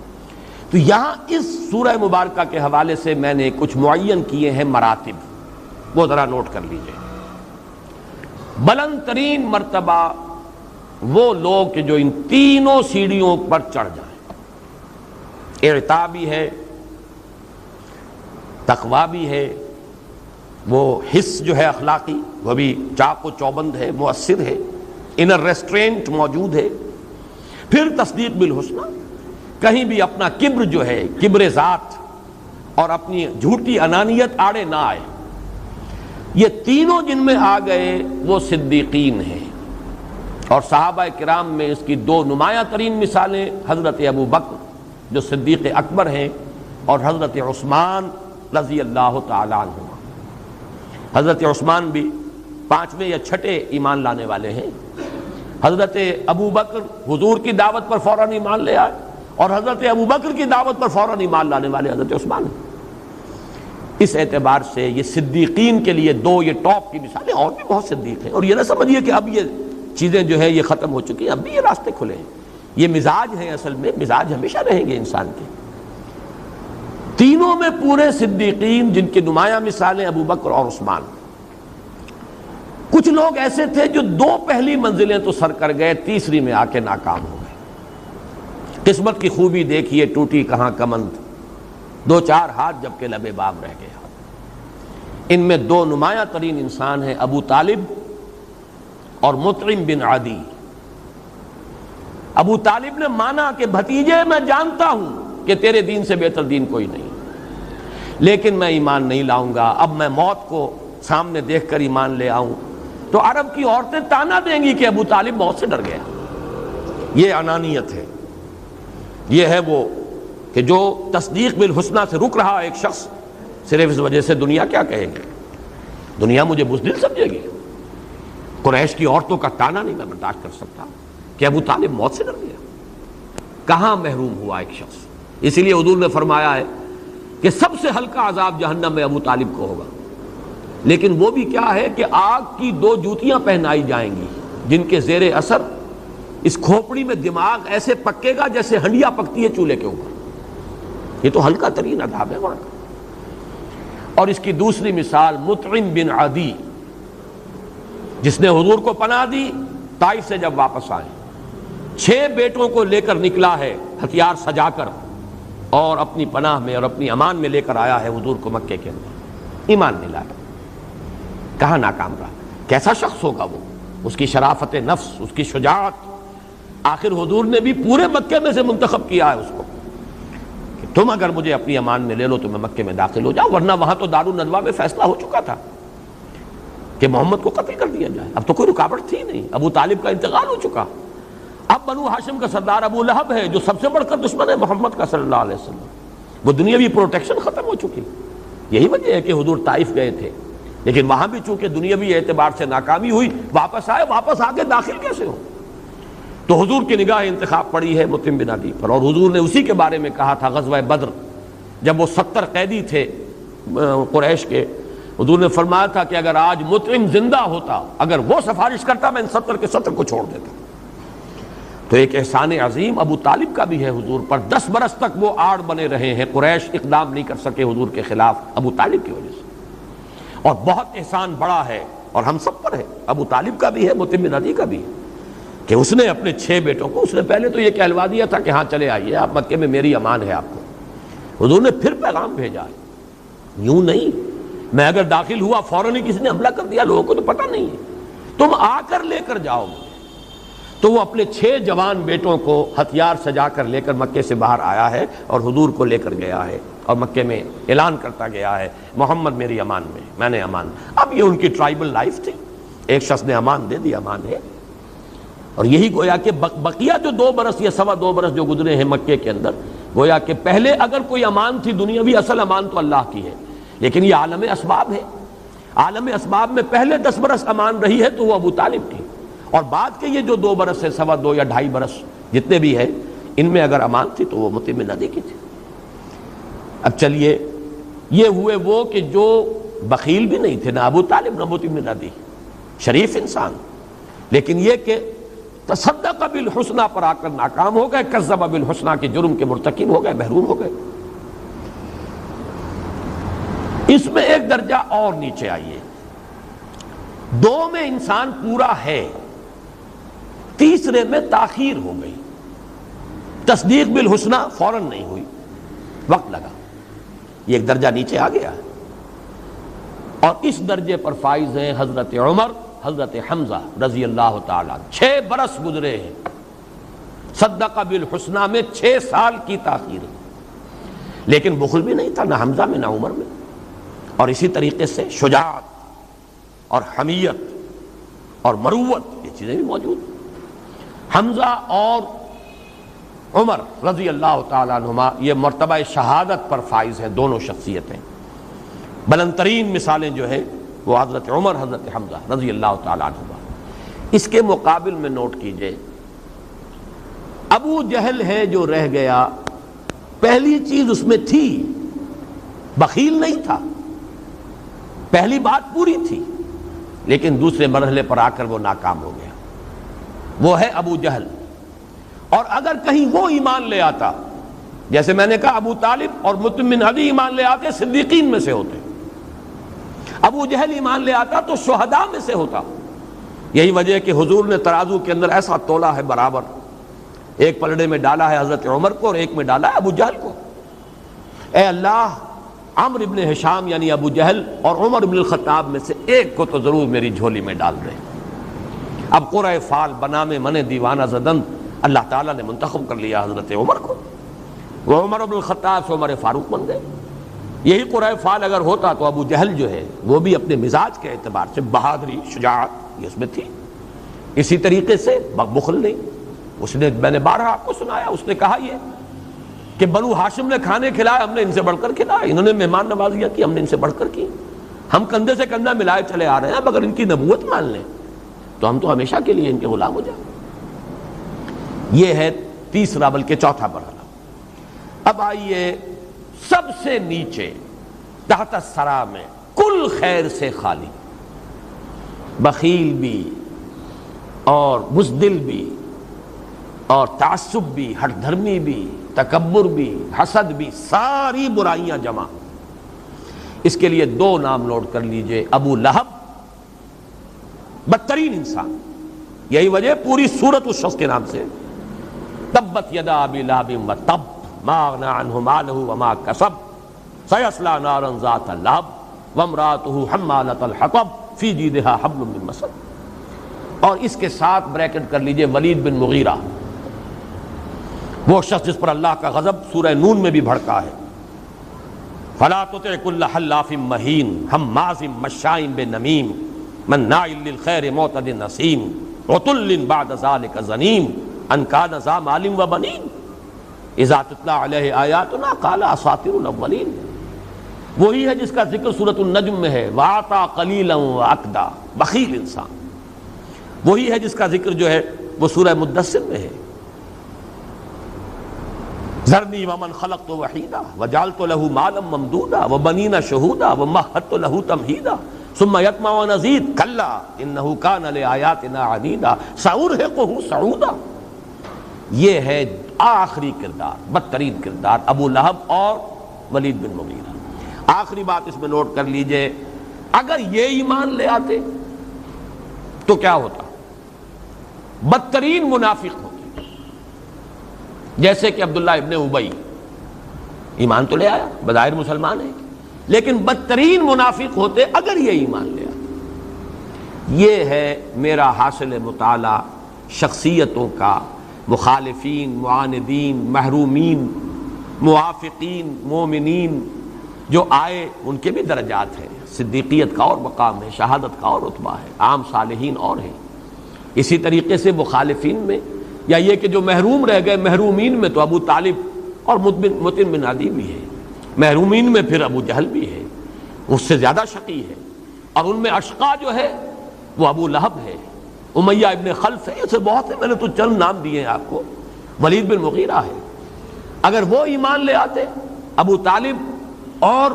تو یہاں اس سورہ مبارکہ کے حوالے سے میں نے کچھ معین کیے ہیں مراتب، وہ ذرا نوٹ کر لیجئے. بلند ترین مرتبہ وہ لوگ کہ جو ان تینوں سیڑھیوں پر چڑھ جائیں، اعطاء بھی ہے، تقویٰ بھی ہے، وہ حس جو ہے اخلاقی وہ بھی چاق و چوبند ہے، مؤثر ہے، انر ریسٹرینٹ موجود ہے، پھر تصدیق بالحسنہ، کہیں بھی اپنا کبر جو ہے، کبر ذات اور اپنی جھوٹی انانیت آڑے نہ آئے. یہ تینوں جن میں آ گئے وہ صدیقین ہیں. اور صحابہ کرام میں اس کی دو نمایاں ترین مثالیں حضرت ابو بکر جو صدیق اکبر ہیں، اور حضرت عثمان رضی اللہ تعالی عنہ. حضرت عثمان بھی پانچویں یا چھٹے ایمان لانے والے ہیں. حضرت ابو بکر حضور کی دعوت پر فوراً ایمان لے آئے، اور حضرت ابو بکر کی دعوت پر فوراً ایمان لانے والے حضرت عثمان ہیں. اس اعتبار سے یہ صدیقین کے لیے دو یہ ٹاپ کی مثالیں، اور بھی بہت صدیق ہیں. اور یہ نہ سمجھیے کہ اب یہ چیزیں جو ہے یہ ختم ہو چکی ہیں، اب بھی یہ راستے کھلے ہیں. یہ مزاج ہیں، اصل میں مزاج ہمیشہ رہیں گے انسان کے. تینوں میں پورے صدیقین جن کی نمایاں مثالیں ابو بکر اور عثمان. کچھ لوگ ایسے تھے جو دو پہلی منزلیں تو سر کر گئے، تیسری میں آ کے ناکام ہو گئے. قسمت کی خوبی دیکھیے ٹوٹی کہاں کمند، دو چار ہاتھ جبکہ لبے بام رہ گئے. ان میں دو نمایاں ترین انسان ہیں، ابو طالب اور مطعم بن عدی. ابو طالب نے مانا کہ بھتیجے میں جانتا ہوں کہ تیرے دین سے بہتر دین کوئی نہیں، لیکن میں ایمان نہیں لاؤں گا، اب میں موت کو سامنے دیکھ کر ایمان لے آؤں تو عرب کی عورتیں تانا دیں گی کہ ابو طالب موت سے ڈر گیا. یہ انانیت ہے. یہ ہے وہ کہ جو تصدیق بالحسنہ سے رک رہا ایک شخص، صرف اس وجہ سے دنیا کیا کہے گی، دنیا مجھے بزدل سمجھے گی. قریش کی عورتوں کا تانا نہیں میں برداشت کر سکتا کہ ابو طالب موت سے ڈر گیا. کہاں محروم ہوا ایک شخص. اسی لیے حضور نے فرمایا ہے کہ سب سے ہلکا عذاب جہنم میں ابو طالب کو ہوگا. لیکن وہ بھی کیا ہے کہ آگ کی دو جوتیاں پہنائی جائیں گی جن کے زیر اثر اس کھوپڑی میں دماغ ایسے پکے گا جیسے ہنڈیا پکتی ہے چولہے کے اوپر. یہ تو ہلکا ترین عذاب ہے وہاں کا. اور اس کی دوسری مثال مطعم بن عدی، جس نے حضور کو پناہ دی. طائف سے جب واپس آئے 6 بیٹوں کو لے کر نکلا ہے ہتھیار سجا کر، اور اپنی پناہ میں اور اپنی امان میں لے کر آیا ہے حضور کو مکے کے اندر. ایمان نہیں لایا. کہاں ناکام رہا. کیسا شخص ہوگا وہ، اس کی شرافت نفس، اس کی شجاعت. آخر حضور نے بھی پورے مکے میں سے منتخب کیا ہے اس کو کہ تم اگر مجھے اپنی امان میں لے لو تو میں مکے میں داخل ہو جاؤں، ورنہ وہاں تو دار الندوہ میں فیصلہ ہو چکا تھا. کہ محمد کو قتل کر دیا جائے. اب تو کوئی رکاوٹ تھی نہیں, ابو طالب کا انتقال ہو چکا. اب بنو ہاشم کا سردار ابو لہب ہے جو سب سے بڑھ کر دشمن ہے محمد کا صلی اللہ علیہ وسلم. وہ دنیاوی پروٹیکشن ختم ہو چکی. یہی وجہ ہے کہ حضور طائف گئے تھے, لیکن وہاں بھی چونکہ دنیاوی اعتبار سے ناکامی ہوئی, واپس آئے, واپس آ کے داخل کیسے ہو؟ تو حضور کی نگاہ انتخاب پڑی ہے مطعم بن عدی پر, اور حضور نے اسی کے بارے میں کہا تھا غزوہ بدر جب وہ 70 قیدی تھے قریش کے. حضور نے فرمایا تھا کہ اگر آج مطعم زندہ ہوتا, اگر وہ سفارش کرتا, میں ان 70 کے 70 کو چھوڑ دیتا. تو ایک احسان عظیم ابو طالب کا بھی ہے حضور پر. 10 برس تک وہ آڑ بنے رہے ہیں, قریش اقدام نہیں کر سکے حضور کے خلاف ابو طالب کی وجہ سے. اور بہت احسان بڑا ہے اور ہم سب پر ہے, ابو طالب کا بھی ہے, مطعم بن عدی کا بھی ہے, کہ اس نے اپنے 6 بیٹوں کو, اس نے پہلے تو یہ کہلوا دیا تھا کہ ہاں چلے آئیے آپ مکے میں, میری امان ہے آپ کو. حضور نے پھر پیغام بھیجا ہے, یوں نہیں میں اگر داخل ہوا فوراً ہی کسی نے حملہ کر دیا, لوگوں کو تو پتہ نہیں ہے, تم آ کر لے کر جاؤ گے. تو وہ اپنے 6 جوان بیٹوں کو ہتھیار سجا کر لے کر مکے سے باہر آیا ہے اور حضور کو لے کر گیا ہے, اور مکے میں اعلان کرتا گیا ہے محمد میری امان میں, میں نے امان. اب یہ ان کی ٹرائبل لائف تھی, ایک شخص نے امان دے دی, امان ہے. اور یہی گویا کہ بقیہ جو 2 برس یا 2.25 برس جو گزرے ہیں مکے کے اندر, گویا کہ پہلے اگر کوئی امان تھی دنیاوی, اصل امان تو اللہ کی ہے, لیکن یہ عالم اسباب ہے. عالم اسباب میں پہلے 10 برس امان رہی ہے تو وہ ابو طالب کی, اور بعد کے یہ جو 2 برس ہے, 2.25 یا 2.5 برس جتنے بھی ہیں, ان میں اگر امان تھی تو وہ مطعم بن عدی کی تھی. اب چلیے, یہ ہوئے وہ کہ جو بخیل بھی نہیں تھے, نہ ابو طالب نہ مطعم بن عدی, شریف انسان, لیکن یہ کہ تصدق بالحسنى پر آ کر ناکام ہو گئے, کذب بالحسنى کے جرم کے مرتکب ہو گئے, محروم ہو گئے. اس میں ایک درجہ اور نیچے آئیے, 2 میں انسان پورا ہے, تیسرے میں تاخیر ہو گئی. تصدیق بالحسنى فوراً نہیں ہوئی, وقت لگا, یہ ایک درجہ نیچے آ گیا. اور اس درجے پر فائز ہیں حضرت عمر, حضرت حمزہ رضی اللہ تعالیٰ. 6 برس گزرے ہیں, صدق بالحسنى میں 6 سال کی تاخیر ہے, لیکن بخل بھی نہیں تھا نہ حمزہ میں نہ عمر میں. اور اسی طریقے سے شجاعت اور حمیت اور مروت, یہ چیزیں بھی موجود. حمزہ اور عمر رضی اللہ تعالیٰ عنہما یہ مرتبہ شہادت پر فائز ہیں, دونوں شخصیتیں. بلند ترین مثالیں جو ہیں وہ حضرت عمر, حضرت حمزہ رضی اللہ تعالیٰ عنہما. اس کے مقابل میں نوٹ کیجئے, ابو جہل ہے جو رہ گیا, پہلی چیز اس میں تھی, بخیل نہیں تھا, پہلی بات پوری تھی, لیکن دوسرے مرحلے پر آ کر وہ ناکام ہو گیا. وہ ہے ابو جہل. اور اگر کہیں وہ ایمان لے آتا, جیسے میں نے کہا ابو طالب اور مطعم بن عدی ایمان لے آتے, صدیقین میں سے ہوتے. ابو جہل ایمان لے آتا تو شہداء میں سے ہوتا. یہی وجہ ہے کہ حضور نے ترازو کے اندر ایسا تولا ہے برابر, ایک پلڑے میں ڈالا ہے حضرت عمر کو اور ایک میں ڈالا ہے ابو جہل کو. اے اللہ, عمرو ابن ہشام یعنی ابو جہل اور عمر ابن الخطاب میں سے ایک کو تو ضرور میری جھولی میں ڈال دے. اب قرۂ فال بنام من دیوانہ زدن اللہ تعالیٰ نے منتخب کر لیا حضرت عمر کو, وہ عمر ابن الخطاب سے عمر فاروق بن گئے. یہی قرۂ فال اگر ہوتا تو ابو جہل جو ہے وہ بھی اپنے مزاج کے اعتبار سے بہادری, شجاعت یہ اس میں تھی. اسی طریقے سے بخل نہیں, اس نے, میں نے بارہا آپ کو سنایا, اس نے کہا یہ کہ بنو ہاشم نے کھانے کھلائے, ہم نے ان سے بڑھ کر کھلائے, انہوں نے مہمان نوازیاں کی, ہم نے ان سے بڑھ کر کی, ہم کندھے سے کندھا ملائے چلے آ رہے ہیں, اب اگر ان کی نبوت مان لیں تو ہم تو ہمیشہ کے لیے ان کے غلام ہو جائیں. یہ ہے تیسرا بلکہ چوتھا مرحلہ. اب آئیے سب سے نیچے تحت الثری میں, کل خیر سے خالی, بخیل بھی اور بزدل بھی اور تعصب بھی, ہٹ دھرمی بھی, تکبر بھی, حسد بھی, ساری برائیاں جمع. اس کے لیے 2 نام نوٹ کر لیجئے, ابو لہب بدترین انسان, یہی وجہ پوری سورت اس شخص کے نام سے, تبت یدا ابی لہب وتب ما اغنی عنہ مالہ وما کسب سیصلی نارا ذات لہب وامرأتہ حمالۃ الحطب فی جیدہا حبل من مسد. اور اس کے ساتھ بریکٹ کر لیجئے ولید بن مغیرہ, وہ شخص جس پر اللہ کا غضب سورہ نون میں بھی بھڑکا ہے. فلا تطع کل حلاف مہین ہماز مشاء بنمیم مناع للخیر معتد نسیم عتل بعد ذلك زنیم ان کان ذا مال و بنین اذا تتلی علیہ آیاتنا قال اساطیر الاولین. وہی ہے جس کا ذکر سورۃ النجم میں ہے، وَأَعْطَى قَلِيلًا وَأَكْدَى، بخیل انسان. وہی ہے جس کا ذکر جو ہے وہ سورہ مدثر میں ہے، ذرنی ومن خلقت وحیدا وجعلت له مالا ممدودا وبنین شہودا ومہدت له تمہیدا ثم یطمع ونزید کلا انہ کان لآیاتنا عنیدا سأرہقہ صعودا. یہ ہے آخری کردار، بدترین کردار، ابو لہب اور ولید بن مغیرہ. آخری بات اس میں نوٹ کر لیجئے، اگر یہ ایمان لے آتے تو کیا ہوتا؟ بدترین منافق ہوتے، جیسے کہ عبداللہ ابن ابی ایمان تو لے آیا، بظاہر مسلمان ہے، لیکن بدترین منافق ہوتے اگر یہ ایمان لے آتے. یہ ہے میرا حاصل مطالعہ شخصیتوں کا، مخالفین، معاندین، محرومین، موافقین، مومنین جو آئے ان کے بھی درجات ہیں، صدیقیت کا اور مقام ہے، شہادت کا اور رتبہ ہے، عام صالحین اور ہیں. اسی طریقے سے مخالفین میں یا یہ کہ جو محروم رہ گئے، محرومین میں تو ابو طالب اور مطعم بن عدی بھی ہے، محرومین میں پھر ابو جہل بھی ہے، اس سے زیادہ شقی ہے، اور ان میں اشقا جو ہے وہ ابو لہب ہے، امیہ ابن خلف ہے، اسے بہت ہے، میں نے تو چند نام دیے ہیں آپ کو، ولید بن مغیرہ ہے. اگر وہ ایمان لے آتے ابو طالب اور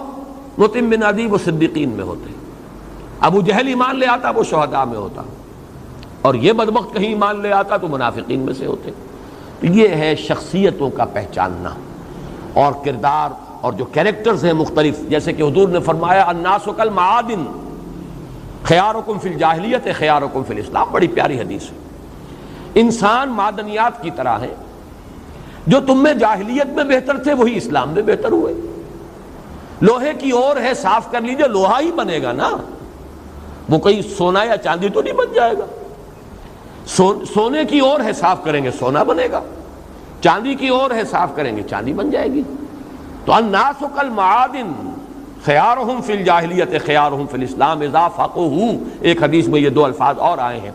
مطعم بن عدی وہ صدیقین میں ہوتے، ابو جہل ایمان لے آتا وہ شہداء میں ہوتا، اور یہ بدبخت کہیں ایمان لے آتا تو منافقین میں سے ہوتے. یہ ہے شخصیتوں کا پہچاننا اور کردار اور جو کیریکٹرز ہیں مختلف، جیسے کہ حضور نے فرمایا الناس کالمعادن خیارکم فی الجاہلیت خیارکم فی الاسلام. بڑی پیاری حدیث ہے. انسان معدنیات کی طرح ہیں، جو تم میں جاہلیت میں بہتر تھے وہی اسلام میں بہتر ہوئے. لوہے کی اور ہے، صاف کر لیجئے، لوہا ہی بنے گا نا، وہ کوئی سونا یا چاندی تو نہیں بن جائے گا. سونے کی اور ہے، صاف کریں گے سونا بنے گا، چاندی کی اور ہے، صاف کریں گے چاندی بن جائے گی. تو الناس کالمعادن خیارہم فی الجاہلیت خیارہم فی الاسلام اذا فقہوا. ایک حدیث میں یہ دو الفاظ اور آئے ہیں،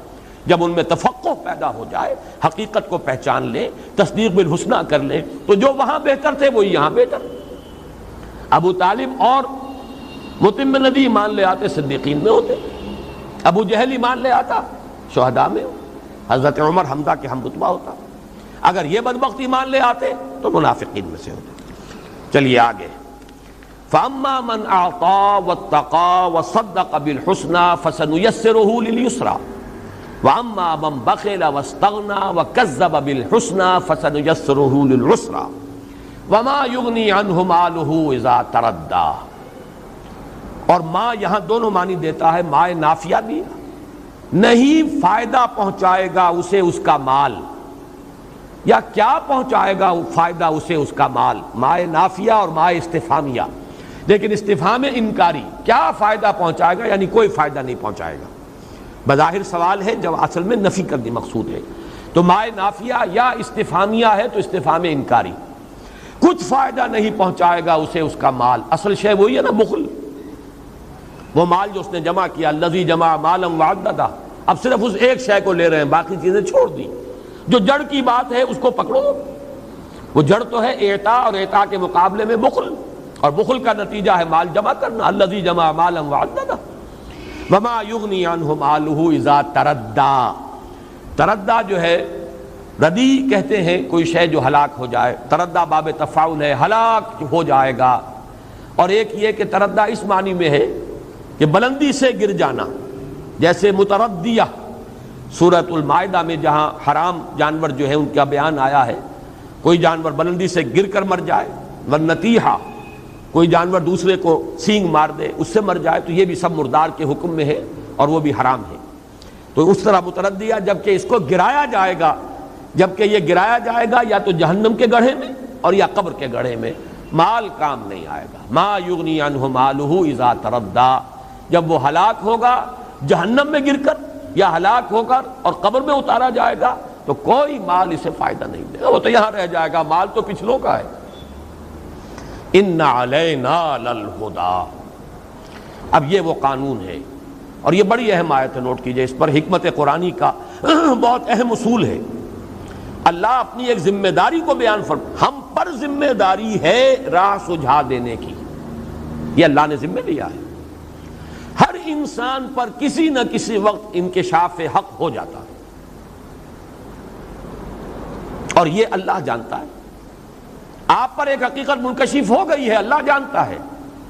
جب ان میں تفقہ پیدا ہو جائے، حقیقت کو پہچان لیں، تصدیق بالحسنی کر لیں، تو جو وہاں بہتر تھے وہی یہاں بہتر. ابو طالب اور مطعم بن عدی ایمان لے آتے صدیقین میں ہوتے، ابو جہل ایمان لے آتا شہداء میں، حضرت عمر حمزہ کے ہم رتبہ ہوتا. اگر یہ بدبخت ایمان لے آتے تو منافقین میں سے ہوتے. چلیے آگے. فَأَمَّا مَنْ أَعْطَى وَاتَّقَى وَصَدَّقَ بِالْحُسْنَى فَسَنُيَسِّرُهُ لِلْيُسْرَى وَأَمَّا مَنْ بَخِلَ وَاسْتَغْنَى وَكَذَّبَ بِالْحُسْنَى فَسَنُيَسِّرُهُ لِلْعُسْرَى وَمَا يُغْنِي عَنْهُ مَالُهُ إِذَا تَرَدَّى. اور ما یہاں دونوں معنی دیتا ہے، ما نافیہ بھی، نہیں فائدہ پہنچائے گا اسے اس کا مال، یا کیا پہنچائے گا فائدہ اسے اس کا مال. ما نافیہ اور ما استفہامیہ، لیکن استفہام انکاری، کیا فائدہ پہنچائے گا یعنی کوئی فائدہ نہیں پہنچائے گا. بظاہر سوال ہے جب اصل میں نفی کرنی مقصود ہے، تو ما نافیہ یا استفہامیہ ہے تو استفہام انکاری، کچھ فائدہ نہیں پہنچائے گا اسے اس کا مال. اصل شے وہی ہے نا، بخل، وہ مال جو اس نے جمع کیا، الذی جمع مالا وعددہ. اب صرف اس ایک شے کو لے رہے ہیں، باقی چیزیں چھوڑ دی. جو جڑ کی بات ہے اس کو پکڑو، وہ جڑ تو ہے اعطاء، اور اعطاء کے مقابلے میں بخل، اور بخل کا نتیجہ ہے مال جمع کرنا. الذی جمع مالا وعددہ وما یغنی عنہ مالہ اذا تردی. تردی جو ہے، ردی کہتے ہیں کوئی شے جو ہلاک ہو جائے، تردی باب تفاعل ہے، ہلاک ہو جائے گا. اور ایک یہ کہ تردی اس معنی میں ہے کہ بلندی سے گر جانا، جیسے متردیہ سورۃ المائدہ میں جہاں حرام جانور جو ہیں ان کا بیان آیا ہے، کوئی جانور بلندی سے گر کر مر جائے، والنتیحہ کوئی جانور دوسرے کو سینگ مار دے اس سے مر جائے، تو یہ بھی سب مردار کے حکم میں ہے اور وہ بھی حرام ہے. تو اس طرح متردیہ، جبکہ اس کو گرایا جائے گا، جبکہ یہ گرایا جائے گا یا تو جہنم کے گڑھے میں اور یا قبر کے گڑھے میں، مال کام نہیں آئے گا. ما یغنی عنہ مالہ اذا تردی، جب وہ ہلاک ہوگا جہنم میں گر کر یا ہلاک ہو کر اور قبر میں اتارا جائے گا تو کوئی مال اسے فائدہ نہیں دے گا، وہ تو یہاں رہ جائے گا، مال تو پچھلوں کا ہے. ان علینا للہدی. اب یہ وہ قانون ہے اور یہ بڑی اہم آیت ہے، نوٹ کیجئے، اس پر حکمت قرآنی کا بہت اہم اصول ہے۔ اللہ اپنی ایک ذمہ داری کو بیان ہم پر ذمہ داری ہے راہ سجھا دینے کی، یہ اللہ نے ذمہ لیا ہے۔ ہر انسان پر کسی نہ کسی وقت انکشاف حق ہو جاتا ہے، اور یہ اللہ جانتا ہے۔ آپ پر ایک حقیقت منکشف ہو گئی ہے، اللہ جانتا ہے،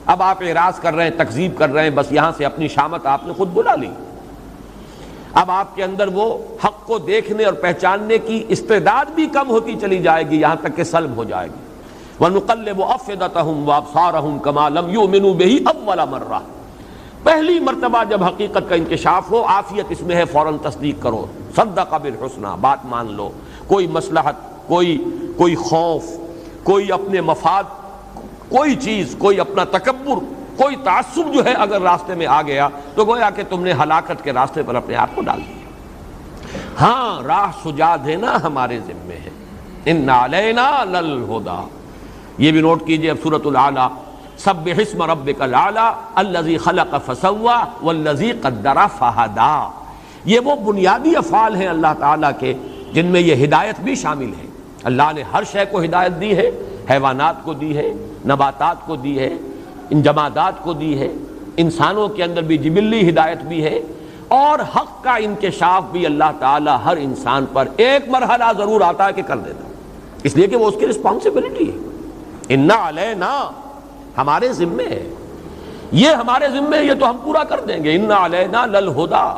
اب آپ اعراض کر رہے ہیں، تکذیب کر رہے ہیں، بس یہاں سے اپنی شامت آپ نے خود بلا لی۔ اب آپ کے اندر وہ حق کو دیکھنے اور پہچاننے کی استعداد بھی کم ہوتی چلی جائے گی، یہاں تک کہ سلب ہو جائے گی۔ وَنُقَلِّبُ أَفْئِدَتَهُمْ وَأَبْصَارَهُمْ كَمَا لَمْ يُؤْمِنُوا بِهِ أَوَّلَ مَرَّةٍ، پہلی مرتبہ جب حقیقت کا انکشاف ہو، عافیت اس میں ہے، فوراً تصدیق کرو، صدق بالحسنى، بات مان لو، کوئی مصلحت، کوئی خوف، کوئی اپنے مفاد، کوئی چیز، کوئی اپنا تکبر، کوئی تعصب جو ہے اگر راستے میں آ گیا تو گویا کہ تم نے ہلاکت کے راستے پر اپنے آپ کو ڈال دیا۔ ہاں، راہ سجا دینا ہمارے ذمے ہے۔ ان علینا للہدی، یہ بھی نوٹ کیجئے، اب سورۃ الاعلیٰ، سبح اسم ربک الاعلیٰ الذی خلق فسوی والذی قدر فہدی، یہ وہ بنیادی افعال ہیں اللہ تعالیٰ کے جن میں یہ ہدایت بھی شامل ہے۔ اللہ نے ہر شے کو ہدایت دی ہے، حیوانات کو دی ہے، نباتات کو دی ہے، ان جمادات کو دی ہے، انسانوں کے اندر بھی جبلی ہدایت بھی ہے، اور حق کا انکشاف بھی اللہ تعالیٰ ہر انسان پر ایک مرحلہ ضرور آتا ہے کہ کر دیتا، اس لیے کہ وہ اس کی رسپانسبلٹی ہے۔ اِنَّ عَلَيْنَا، ہمارے ذمے ہے، یہ ہمارے ذمے ہے، یہ تو ہم پورا کر دیں گے۔ اِنَّ عَلَيْنَا لَلْہُدَىٰ،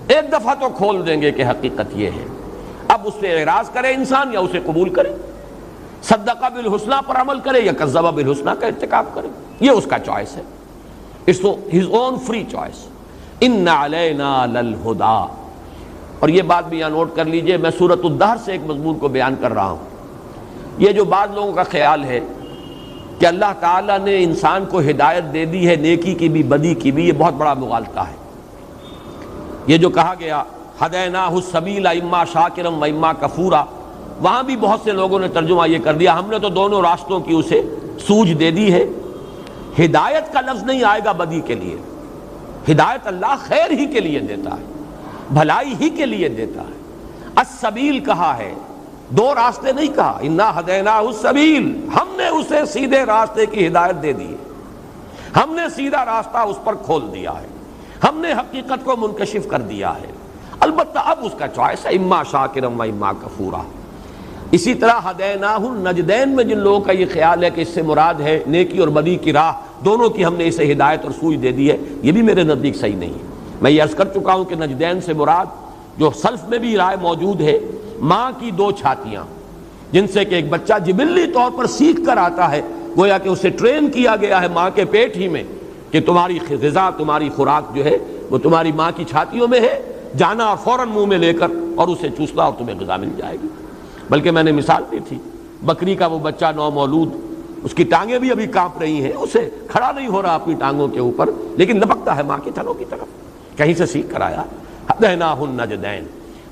ایک دفعہ تو کھول دیں گے کہ حقیقت یہ ہے، اب اس سے اعراض کرے انسان یا اسے قبول کرے، صدق بالحسنہ پر عمل کرے یا کذب بالحسنہ کا ارتکاب کرے، یہ اس کا چوائس ہے، it's his own free choice. ان علینا للہدی، اور یہ بات بھی یہاں نوٹ کر لیجئے، میں سورۃ الدہر سے ایک مضمون کو بیان کر رہا ہوں۔ یہ جو بعض لوگوں کا خیال ہے کہ اللہ تعالیٰ نے انسان کو ہدایت دے دی ہے، نیکی کی بھی بدی کی بھی، یہ بہت بڑا مغالطہ ہے۔ یہ جو کہا گیا ہدیناہ السبیل اما شاکرا و اما کفورا، وہاں بھی بہت سے لوگوں نے ترجمہ یہ کر دیا ہم نے تو دونوں راستوں کی اسے سوجھ دے دی ہے۔ ہدایت کا لفظ نہیں آئے گا بدی کے لیے، ہدایت اللہ خیر ہی کے لیے دیتا ہے، بھلائی ہی کے لیے دیتا ہے۔ السبیل کہا ہے، دو راستے نہیں کہا، انا ہدیناہ السبیل، ہم نے اسے سیدھے راستے کی ہدایت دے دی ہے، ہم نے سیدھا راستہ اس پر کھول دیا ہے، ہم نے حقیقت کو منکشف کر دیا ہے۔ البتہ اب اس کا چوائس ہے، اما شاکرا و اما کفورا۔ اسی طرح ہدیناہ النجدین میں جن لوگوں کا یہ خیال ہے کہ اس سے مراد ہے نیکی اور بدی کی راہ دونوں کی ہم نے اسے ہدایت اور سوجھ دے دی ہے، یہ بھی میرے نزدیک صحیح نہیں ہے۔ میں یہ عرض کر چکا ہوں کہ نجدین سے مراد جو سلف میں بھی رائے موجود ہے، ماں کی دو چھاتیاں جن سے کہ ایک بچہ جبلی طور پر سیکھ کر آتا ہے، گویا کہ اسے ٹرین کیا گیا ہے ماں کے پیٹ ہی میں کہ تمہاری غذا، تمہاری خوراک جو ہے وہ تمہاری ماں کی چھاتیوں میں ہے، جانا اور فوراً منہ میں لے کر اور اسے چوسنا اور تمہیں غذا مل جائے گی۔ بلکہ میں نے مثال دی تھی، بکری کا وہ بچہ نو مولود، اس کی ٹانگیں بھی ابھی کانپ رہی ہیں، اسے کھڑا نہیں ہو رہا اپنی ٹانگوں کے اوپر، لیکن لپکتا ہے ماں کے تھنوں کی طرف، کہیں سے سیکھ کر آیا۔ ہدیناہ النجدین،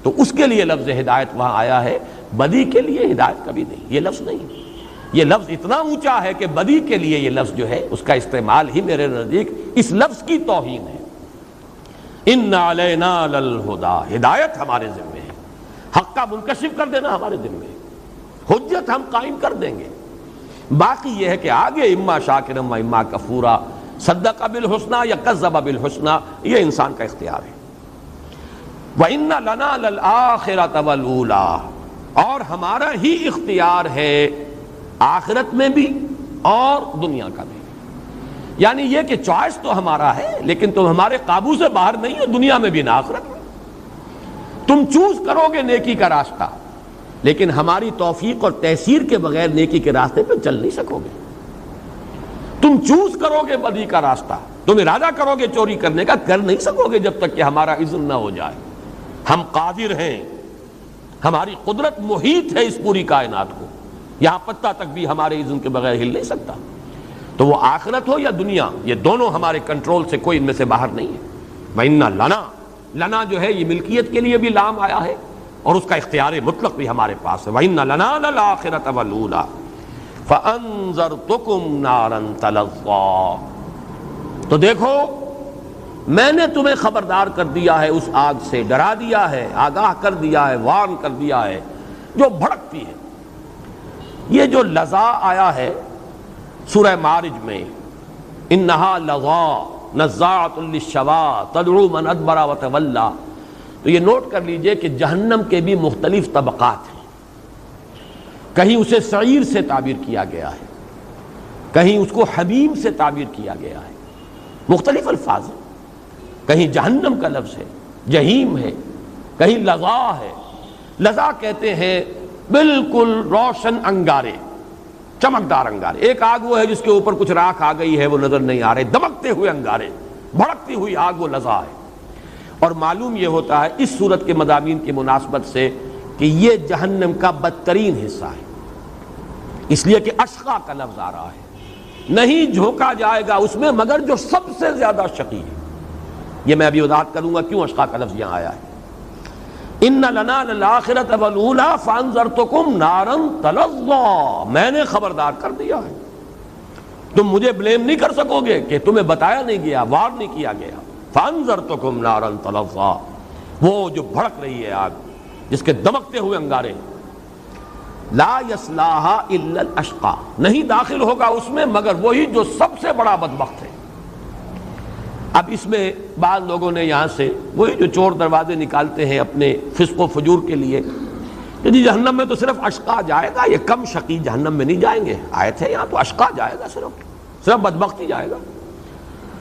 تو اس کے لیے لفظ ہدایت وہاں آیا ہے، بدی کے لیے ہدایت کبھی نہیں، یہ لفظ نہیں۔ یہ لفظ اتنا اونچا ہے کہ بدی کے لیے یہ لفظ جو ہے اس کا استعمال ہی میرے نزدیک اس لفظ کی توہین ہے۔ ان علینا للہدی، ہدایت ہمارے ذمے ہے، حق کا منکشف کر دینا ہمارے ذمے ہے، حجت ہم قائم کر دیں گے۔ باقی یہ ہے کہ آگے اما شاکرا و اما کفورا، صدق بالحسنى یا کذب بالحسنى، یہ انسان کا اختیار ہے۔ وَإِنَّ لَنَا لَلْآخِرَةَ وَالْأُولَىٰ، اور ہمارا ہی اختیار ہے آخرت میں بھی اور دنیا کا بھی، یعنی یہ کہ چوائس تو ہمارا ہے لیکن تم ہمارے قابو سے باہر نہیں ہو، دنیا میں بھی نہ آخرت میں۔ تم چوز کرو گے نیکی کا راستہ، لیکن ہماری توفیق اور تحصیر کے بغیر نیکی کے راستے پہ چل نہیں سکو گے۔ تم چوز کرو گے بدی کا راستہ، تم ارادہ کرو گے چوری کرنے کا، کر نہیں سکو گے جب تک کہ ہمارا اذن نہ ہو جائے۔ ہم قادر ہیں، ہماری قدرت محیط ہے اس پوری کائنات کو، یہاں پتہ تک بھی ہمارے اذن کے بغیر ہل نہیں سکتا۔ تو وہ آخرت ہو یا دنیا، یہ دونوں ہمارے کنٹرول سے کوئی ان میں سے باہر نہیں ہے۔ وَإِنَّ لَنَا، لنا جو ہے یہ ملکیت کے لیے بھی لام آیا ہے اور اس کا اختیار مطلق بھی ہمارے پاس ہے۔ وَإِنَّ لَنَا لَلْآخِرَةَ وَالْأُولَىٰ فَأَنذَرْتُكُمْ نَارًا تَلَظَّىٰ، تو دیکھو میں نے تمہیں خبردار کر دیا ہے اس آگ سے، ڈرا دیا ہے، آگاہ کر دیا ہے، وارن کر دیا ہے جو بھڑکتی ہے۔ یہ جو لظا آیا ہے سورہ معارج میں، انہا لظا نزاعۃ للشوا تدعو من ادبر وتولی، تو یہ نوٹ کر لیجئے کہ جہنم کے بھی مختلف طبقات ہیں۔ کہیں اسے سعیر سے تعبیر کیا گیا ہے، کہیں اس کو حمیم سے تعبیر کیا گیا ہے، مختلف الفاظ ہیں۔ کہیں جہنم کا لفظ ہے، جہیم ہے، کہیں لظا ہے۔ لظا کہتے ہیں بالکل روشن انگارے، چمکدار انگارے۔ ایک آگ وہ ہے جس کے اوپر کچھ راکھ آ گئی ہے، وہ نظر نہیں آ رہے، دمکتے ہوئے انگارے، بھڑکتی ہوئی آگ، وہ لظا ہے۔ اور معلوم یہ ہوتا ہے اس صورت کے مضامین کی مناسبت سے کہ یہ جہنم کا بدترین حصہ ہے، اس لیے کہ اشقا کا لفظ آ رہا ہے، نہیں جھونکا جائے گا اس میں مگر جو سب سے زیادہ شقی ہے۔ یہ میں ابھی وضاحت کروں گا کیوں اشقا کا لفظ یہاں آیا ہے۔ ان لنا للآخرۃ والاولی فانذرتکم نارا تلظی، میں نے خبردار کر دیا ہے، تم مجھے بلیم نہیں کر سکو گے کہ تمہیں بتایا نہیں گیا، وارن نہیں کیا گیا۔ فانذرتکم نارا تلظی، وہ جو بھڑک رہی ہے آگ جس کے دمکتے ہوئے انگارے، لا یصلاھا الا الاشقی، نہیں داخل ہوگا اس میں مگر وہی جو سب سے بڑا بدبخت ہے۔ اب اس میں بعض لوگوں نے یہاں سے وہی جو چور دروازے نکالتے ہیں اپنے فسق و فجور کے لیے کہ جی جہنم میں تو صرف اشقا جائے گا، یہ کم شقی جہنم میں نہیں جائیں گے، آیت ہے یہاں تو اشقا جائے گا، صرف بدبخت ہی جائے گا۔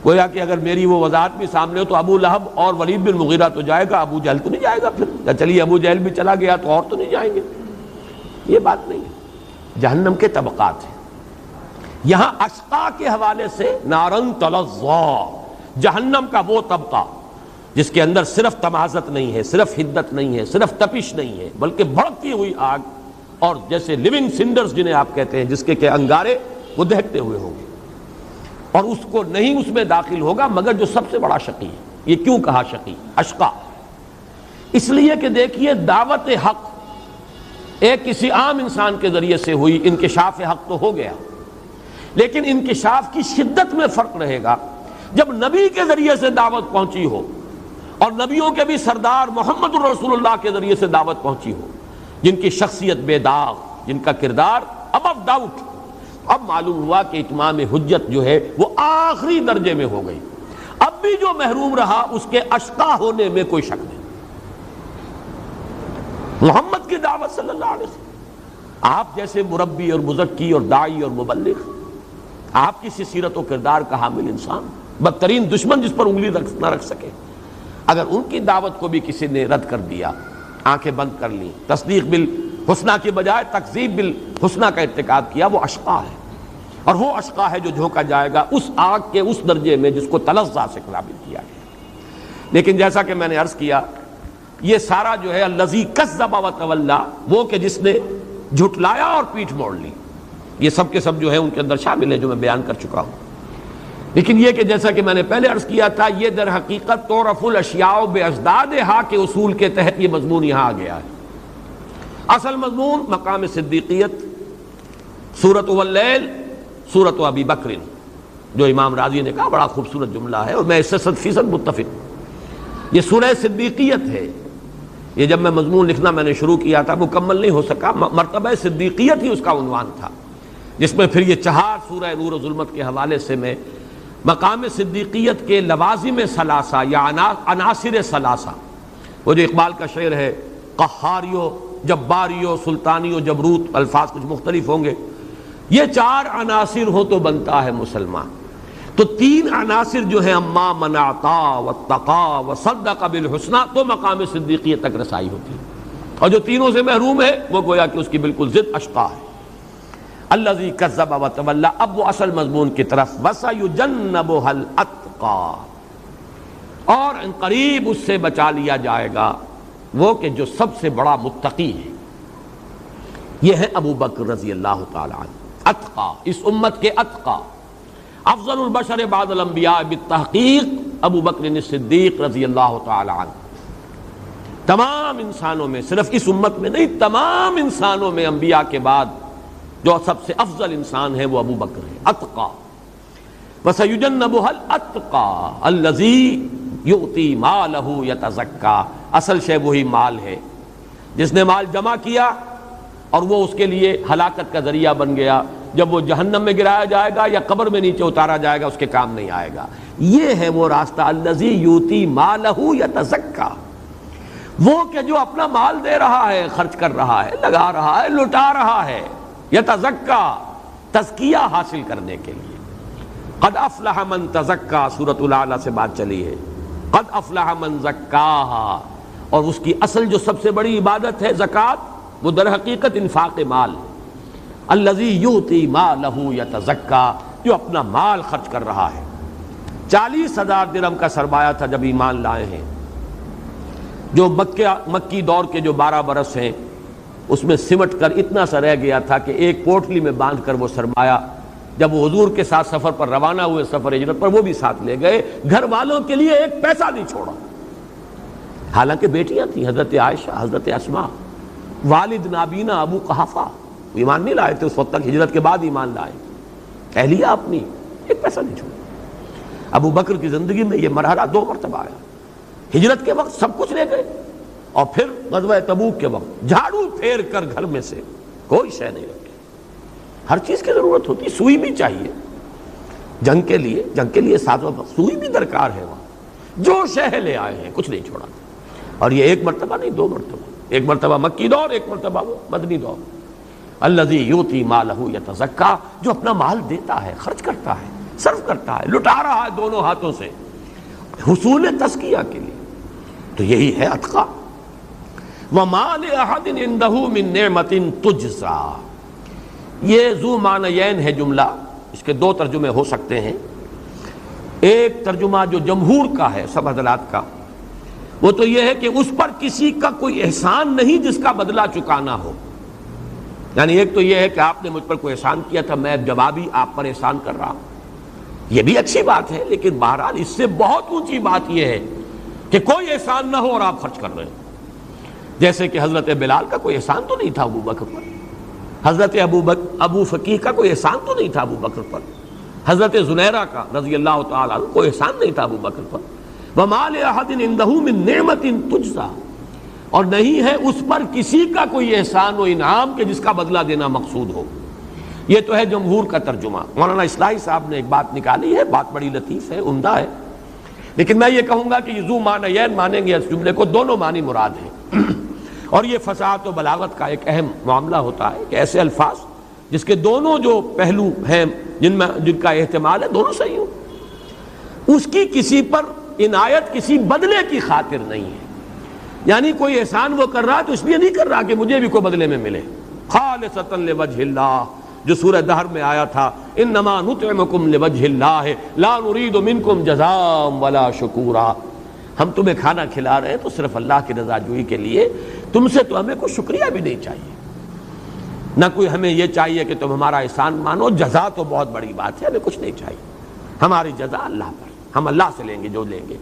گویا کہ اگر میری وہ وضاحت بھی سامنے ہو تو ابو لہب اور ولید بن مغیرہ تو جائے گا، ابو جہل تو نہیں جائے گا، پھر چلیے ابو جہل بھی چلا گیا تو اور تو نہیں جائیں گے۔ یہ بات نہیں ہے، جہنم کے طبقات ہیں۔ یہاں اشقا کے حوالے سے نارن تلظی، جہنم کا وہ طبقہ جس کے اندر صرف تمازت نہیں ہے، صرف حدت نہیں ہے، صرف تپش نہیں ہے، بلکہ بھڑکتی ہوئی آگ، اور جیسے لیونگ سنڈرز جنہیں آپ کہتے ہیں، جس کے کہ انگارے وہ دہکتے ہوئے ہوں گے، اور اس کو نہیں اس میں داخل ہوگا مگر جو سب سے بڑا شقی ہے۔ یہ کیوں کہا شقی اشقا؟ اس لیے کہ دیکھیے دعوت حق ایک کسی عام انسان کے ذریعے سے ہوئی، انکشاف حق تو ہو گیا، لیکن انکشاف کی شدت میں فرق رہے گا جب نبی کے ذریعے سے دعوت پہنچی ہو، اور نبیوں کے بھی سردار محمد الرسول اللہ کے ذریعے سے دعوت پہنچی ہو، جن کی شخصیت بے داغ، جن کا کردار ابو ڈاؤٹ۔ اب معلوم ہوا کہ اتمام حجت جو ہے وہ آخری درجے میں ہو گئی، اب بھی جو محروم رہا اس کے اشقا ہونے میں کوئی شک نہیں۔ محمد کی دعوت صلی اللہ علیہ وسلم، آپ جیسے مربی اور مزکی اور داعی اور مبلغ، آپ کی سیرت و کردار کا حامل انسان، بدترین دشمن جس پر انگلی نہ رکھ سکے، اگر ان کی دعوت کو بھی کسی نے رد کر دیا، آنکھیں بند کر لی، تصدیق بالحسنہ کے بجائے تکذیب بالحسنہ کا ارتکاب کیا، وہ اشقا ہے، اور وہ اشقا ہے جو جھونکا جائے گا اس آگ کے اس درجے میں جس کو تلظی سے قابل کیا گیا۔ لیکن جیسا کہ میں نے عرض کیا، یہ سارا جو ہے الذی کذب وتولی، وہ کہ جس نے جھٹلایا اور پیٹھ موڑ لی، یہ سب کے سب جو ہے ان کے اندر شامل ہے جو میں بیان کر چکا ہوں۔ لیکن یہ کہ جیسا کہ میں نے پہلے عرض کیا تھا، یہ در حقیقت تعرف الاشیاء باجدادھا کے اصول کے تحت یہ مضمون یہاں آ گیا ہے۔ اصل مضمون مقام صدیقیت، سورۃ واللیل، سورۃ ابی بکر، جو امام راضی نے کہا بڑا خوبصورت جملہ ہے اور میں اس سے 100% متفق ہوں۔ یہ سورہ صدیقیت ہے۔ یہ جب میں مضمون لکھنا میں نے شروع کیا تھا، مکمل نہیں ہو سکا، مرتبہ صدیقیت ہی اس کا عنوان تھا، جس میں پھر یہ 4 سورہ نور و ظلمت کے حوالے سے میں مقام صدیقیت کے لوازم ثلاثہ یا عناصر ثلاثہ، وہ جو اقبال کا شعر ہے، قہاریو، جباریو، سلطانیو، جبروت، الفاظ کچھ مختلف ہوں گے، یہ 4 عناصر ہو تو بنتا ہے مسلمان۔ تو 3 عناصر جو ہیں، اما من اعطا واتقا وصدق بالحسنی، تو مقام صدیقیت تک رسائی ہوتی ہے، اور جو تینوں سے محروم ہے وہ گویا کہ اس کی بالکل ضد اشقا ہے۔ الذی کذب وتولی، اب وہ اصل مضمون کی طرف، وسیجنبھا الاتقی، اور ان قریب اس سے بچا لیا جائے گا وہ کہ جو سب سے بڑا متقی ہے، یہ ہے ابو بکر رضی اللہ تعالی عنہ۔ اتقا، اس امت کے اتقا، افضل البشر بعد الانبیاء بالتحقیق ابو بکر صدیق رضی اللہ تعالی عنہ۔ تمام انسانوں میں، صرف اس امت میں نہیں، تمام انسانوں میں انبیاء کے بعد جو سب سے افضل انسان ہے وہ ابو بکر ہے، اتقا۔ وَسَيُجَنَّبُهَا الْأَتْقَى الَّذِي یؤتی مالہ یتزکا، اصل شے وہی مال ہے جس نے مال جمع کیا اور وہ اس کے لیے ہلاکت کا ذریعہ بن گیا، جب وہ جہنم میں گرایا جائے گا یا قبر میں نیچے اتارا جائے گا اس کے کام نہیں آئے گا۔ یہ ہے وہ راستہ، الذی یؤتی مالہ یتزکا، وہ کہ جو اپنا مال دے رہا ہے، خرچ کر رہا ہے، لگا رہا ہے، لٹا رہا ہے، یتزکا، تزکیہ حاصل کرنے کے لیے۔ قد افلح من تزکا، سورۃ الاعلی سے بات چلی ہے، قد افلح من زکاہا، اور اس کی اصل جو سب سے بڑی عبادت ہے زکوٰۃ، وہ در حقیقت انفاق مال، الذی یؤتی مالہ یتزکا، جو اپنا مال خرچ کر رہا ہے۔ 40,000 درہم کا سرمایہ تھا جب ایمان لائے ہیں، جو مکی دور کے جو 12 برس ہیں اس میں سمٹ کر اتنا سا رہ گیا تھا کہ ایک پوٹلی میں باندھ کر وہ سرمایہ جب وہ حضور کے ساتھ سفر پر روانہ ہوئے، سفر ہجرت پر، وہ بھی ساتھ لے گئے، گھر والوں کے لیے ایک پیسہ نہیں چھوڑا۔ حالانکہ بیٹیاں تھیں، حضرت عائشہ، حضرت اسماء، والد نابینا ابو قحافہ، ایمان نہیں لائے تھے اس وقت تک، ہجرت کے بعد ایمان لائے، اہلیہ اپنی، ایک پیسہ نہیں چھوڑا۔ ابو بکر کی زندگی میں یہ مرحلہ 2 مرتبہ آیا، ہجرت کے وقت سب کچھ لے گئے، اور پھر غزوہ تبوک کے وقت جھاڑو پھیر کر گھر میں سے کوئی شے نہیں رکھی۔ ہر چیز کی ضرورت ہوتی، سوئی بھی چاہیے جنگ کے لیے ساز و سوئی بھی درکار ہے، وہاں جو شے لے آئے ہیں کچھ نہیں چھوڑا۔ اور یہ ایک مرتبہ نہیں، 2 مرتبہ، ایک مرتبہ مکی دور، ایک مرتبہ وہ مدنی دور۔ الذی یؤتی مالہ یتزکا، جو اپنا مال دیتا ہے، خرچ کرتا ہے، صرف کرتا ہے، لٹا رہا ہے دونوں ہاتھوں سے حصول تزکیہ کے لیے، تو یہی ہے اتقیٰ۔ وَمَا لِأَحَدٍ عِندَهُ مِن نِعْمَةٍ تُجْزَىٰ، یہ ذو معنیین ہے جملہ، اس کے 2 ترجمے ہو سکتے ہیں۔ ایک ترجمہ جو جمہور کا ہے سب حضرات کا، وہ تو یہ ہے کہ اس پر کسی کا کوئی احسان نہیں جس کا بدلہ چکانا ہو۔ یعنی ایک تو یہ ہے کہ آپ نے مجھ پر کوئی احسان کیا تھا، میں جوابی آپ پر احسان کر رہا ہوں، یہ بھی اچھی بات ہے، لیکن بہرحال اس سے بہت اونچی بات یہ ہے کہ کوئی احسان نہ ہو اور آپ خرچ کر رہے ہیں۔ جیسے کہ حضرت بلال کا کوئی احسان تو نہیں تھا ابو بکر پر، حضرت ابو فقیہ کا کوئی احسان تو نہیں تھا ابو بکر پر، حضرت زنیرہ کا رضی اللہ تعالیٰ عنہ کوئی احسان نہیں تھا ابو بکر پر۔ وَمَا لِأَحَدٍ عِندَهُ مِن نِعْمَةٍ تُجْزَىٰ، اور نہیں ہے اس پر کسی کا کوئی احسان و انعام کہ جس کا بدلہ دینا مقصود ہو۔ یہ تو ہے جمہور کا ترجمہ۔ مولانا اصلاحی صاحب نے ایک بات نکالی ہے، بات بڑی لطیف ہے، عمدہ ہے، لیکن میں یہ کہوں گا کہ یہ ذو معنیین مانیں گے اس جملے کو، دونوں معنی مراد ہیں۔ اور یہ فصاحت و بلاغت کا ایک اہم معاملہ ہوتا ہے کہ ایسے الفاظ جس کے دونوں جو پہلو ہیں، جن کا احتمال ہے، دونوں صحیح ہوں، اس کی کسی پر عنایت کسی بدلے کی خاطر نہیں ہے۔ یعنی کوئی احسان وہ کر رہا ہے تو اس لیے نہیں کر رہا کہ مجھے بھی کوئی بدلے میں ملے، خالصۃ لوجہ اللہ، جو سورہ دہر میں آیا تھا، انما نطعمکم لوجہ اللہ لا نرید منکم جزاء ولا شکورا، ہم تمہیں کھانا کھلا رہے ہیں تو صرف اللہ کی رضا جوئی کے لیے، تم سے تو ہمیں کوئی شکریہ بھی نہیں چاہیے، نہ کوئی ہمیں یہ چاہیے کہ تم ہمارا احسان مانو، جزا تو بہت بڑی بات ہے، ہمیں کچھ نہیں چاہیے، ہماری جزا اللہ پر، ہم اللہ سے لیں گے جو لیں گے۔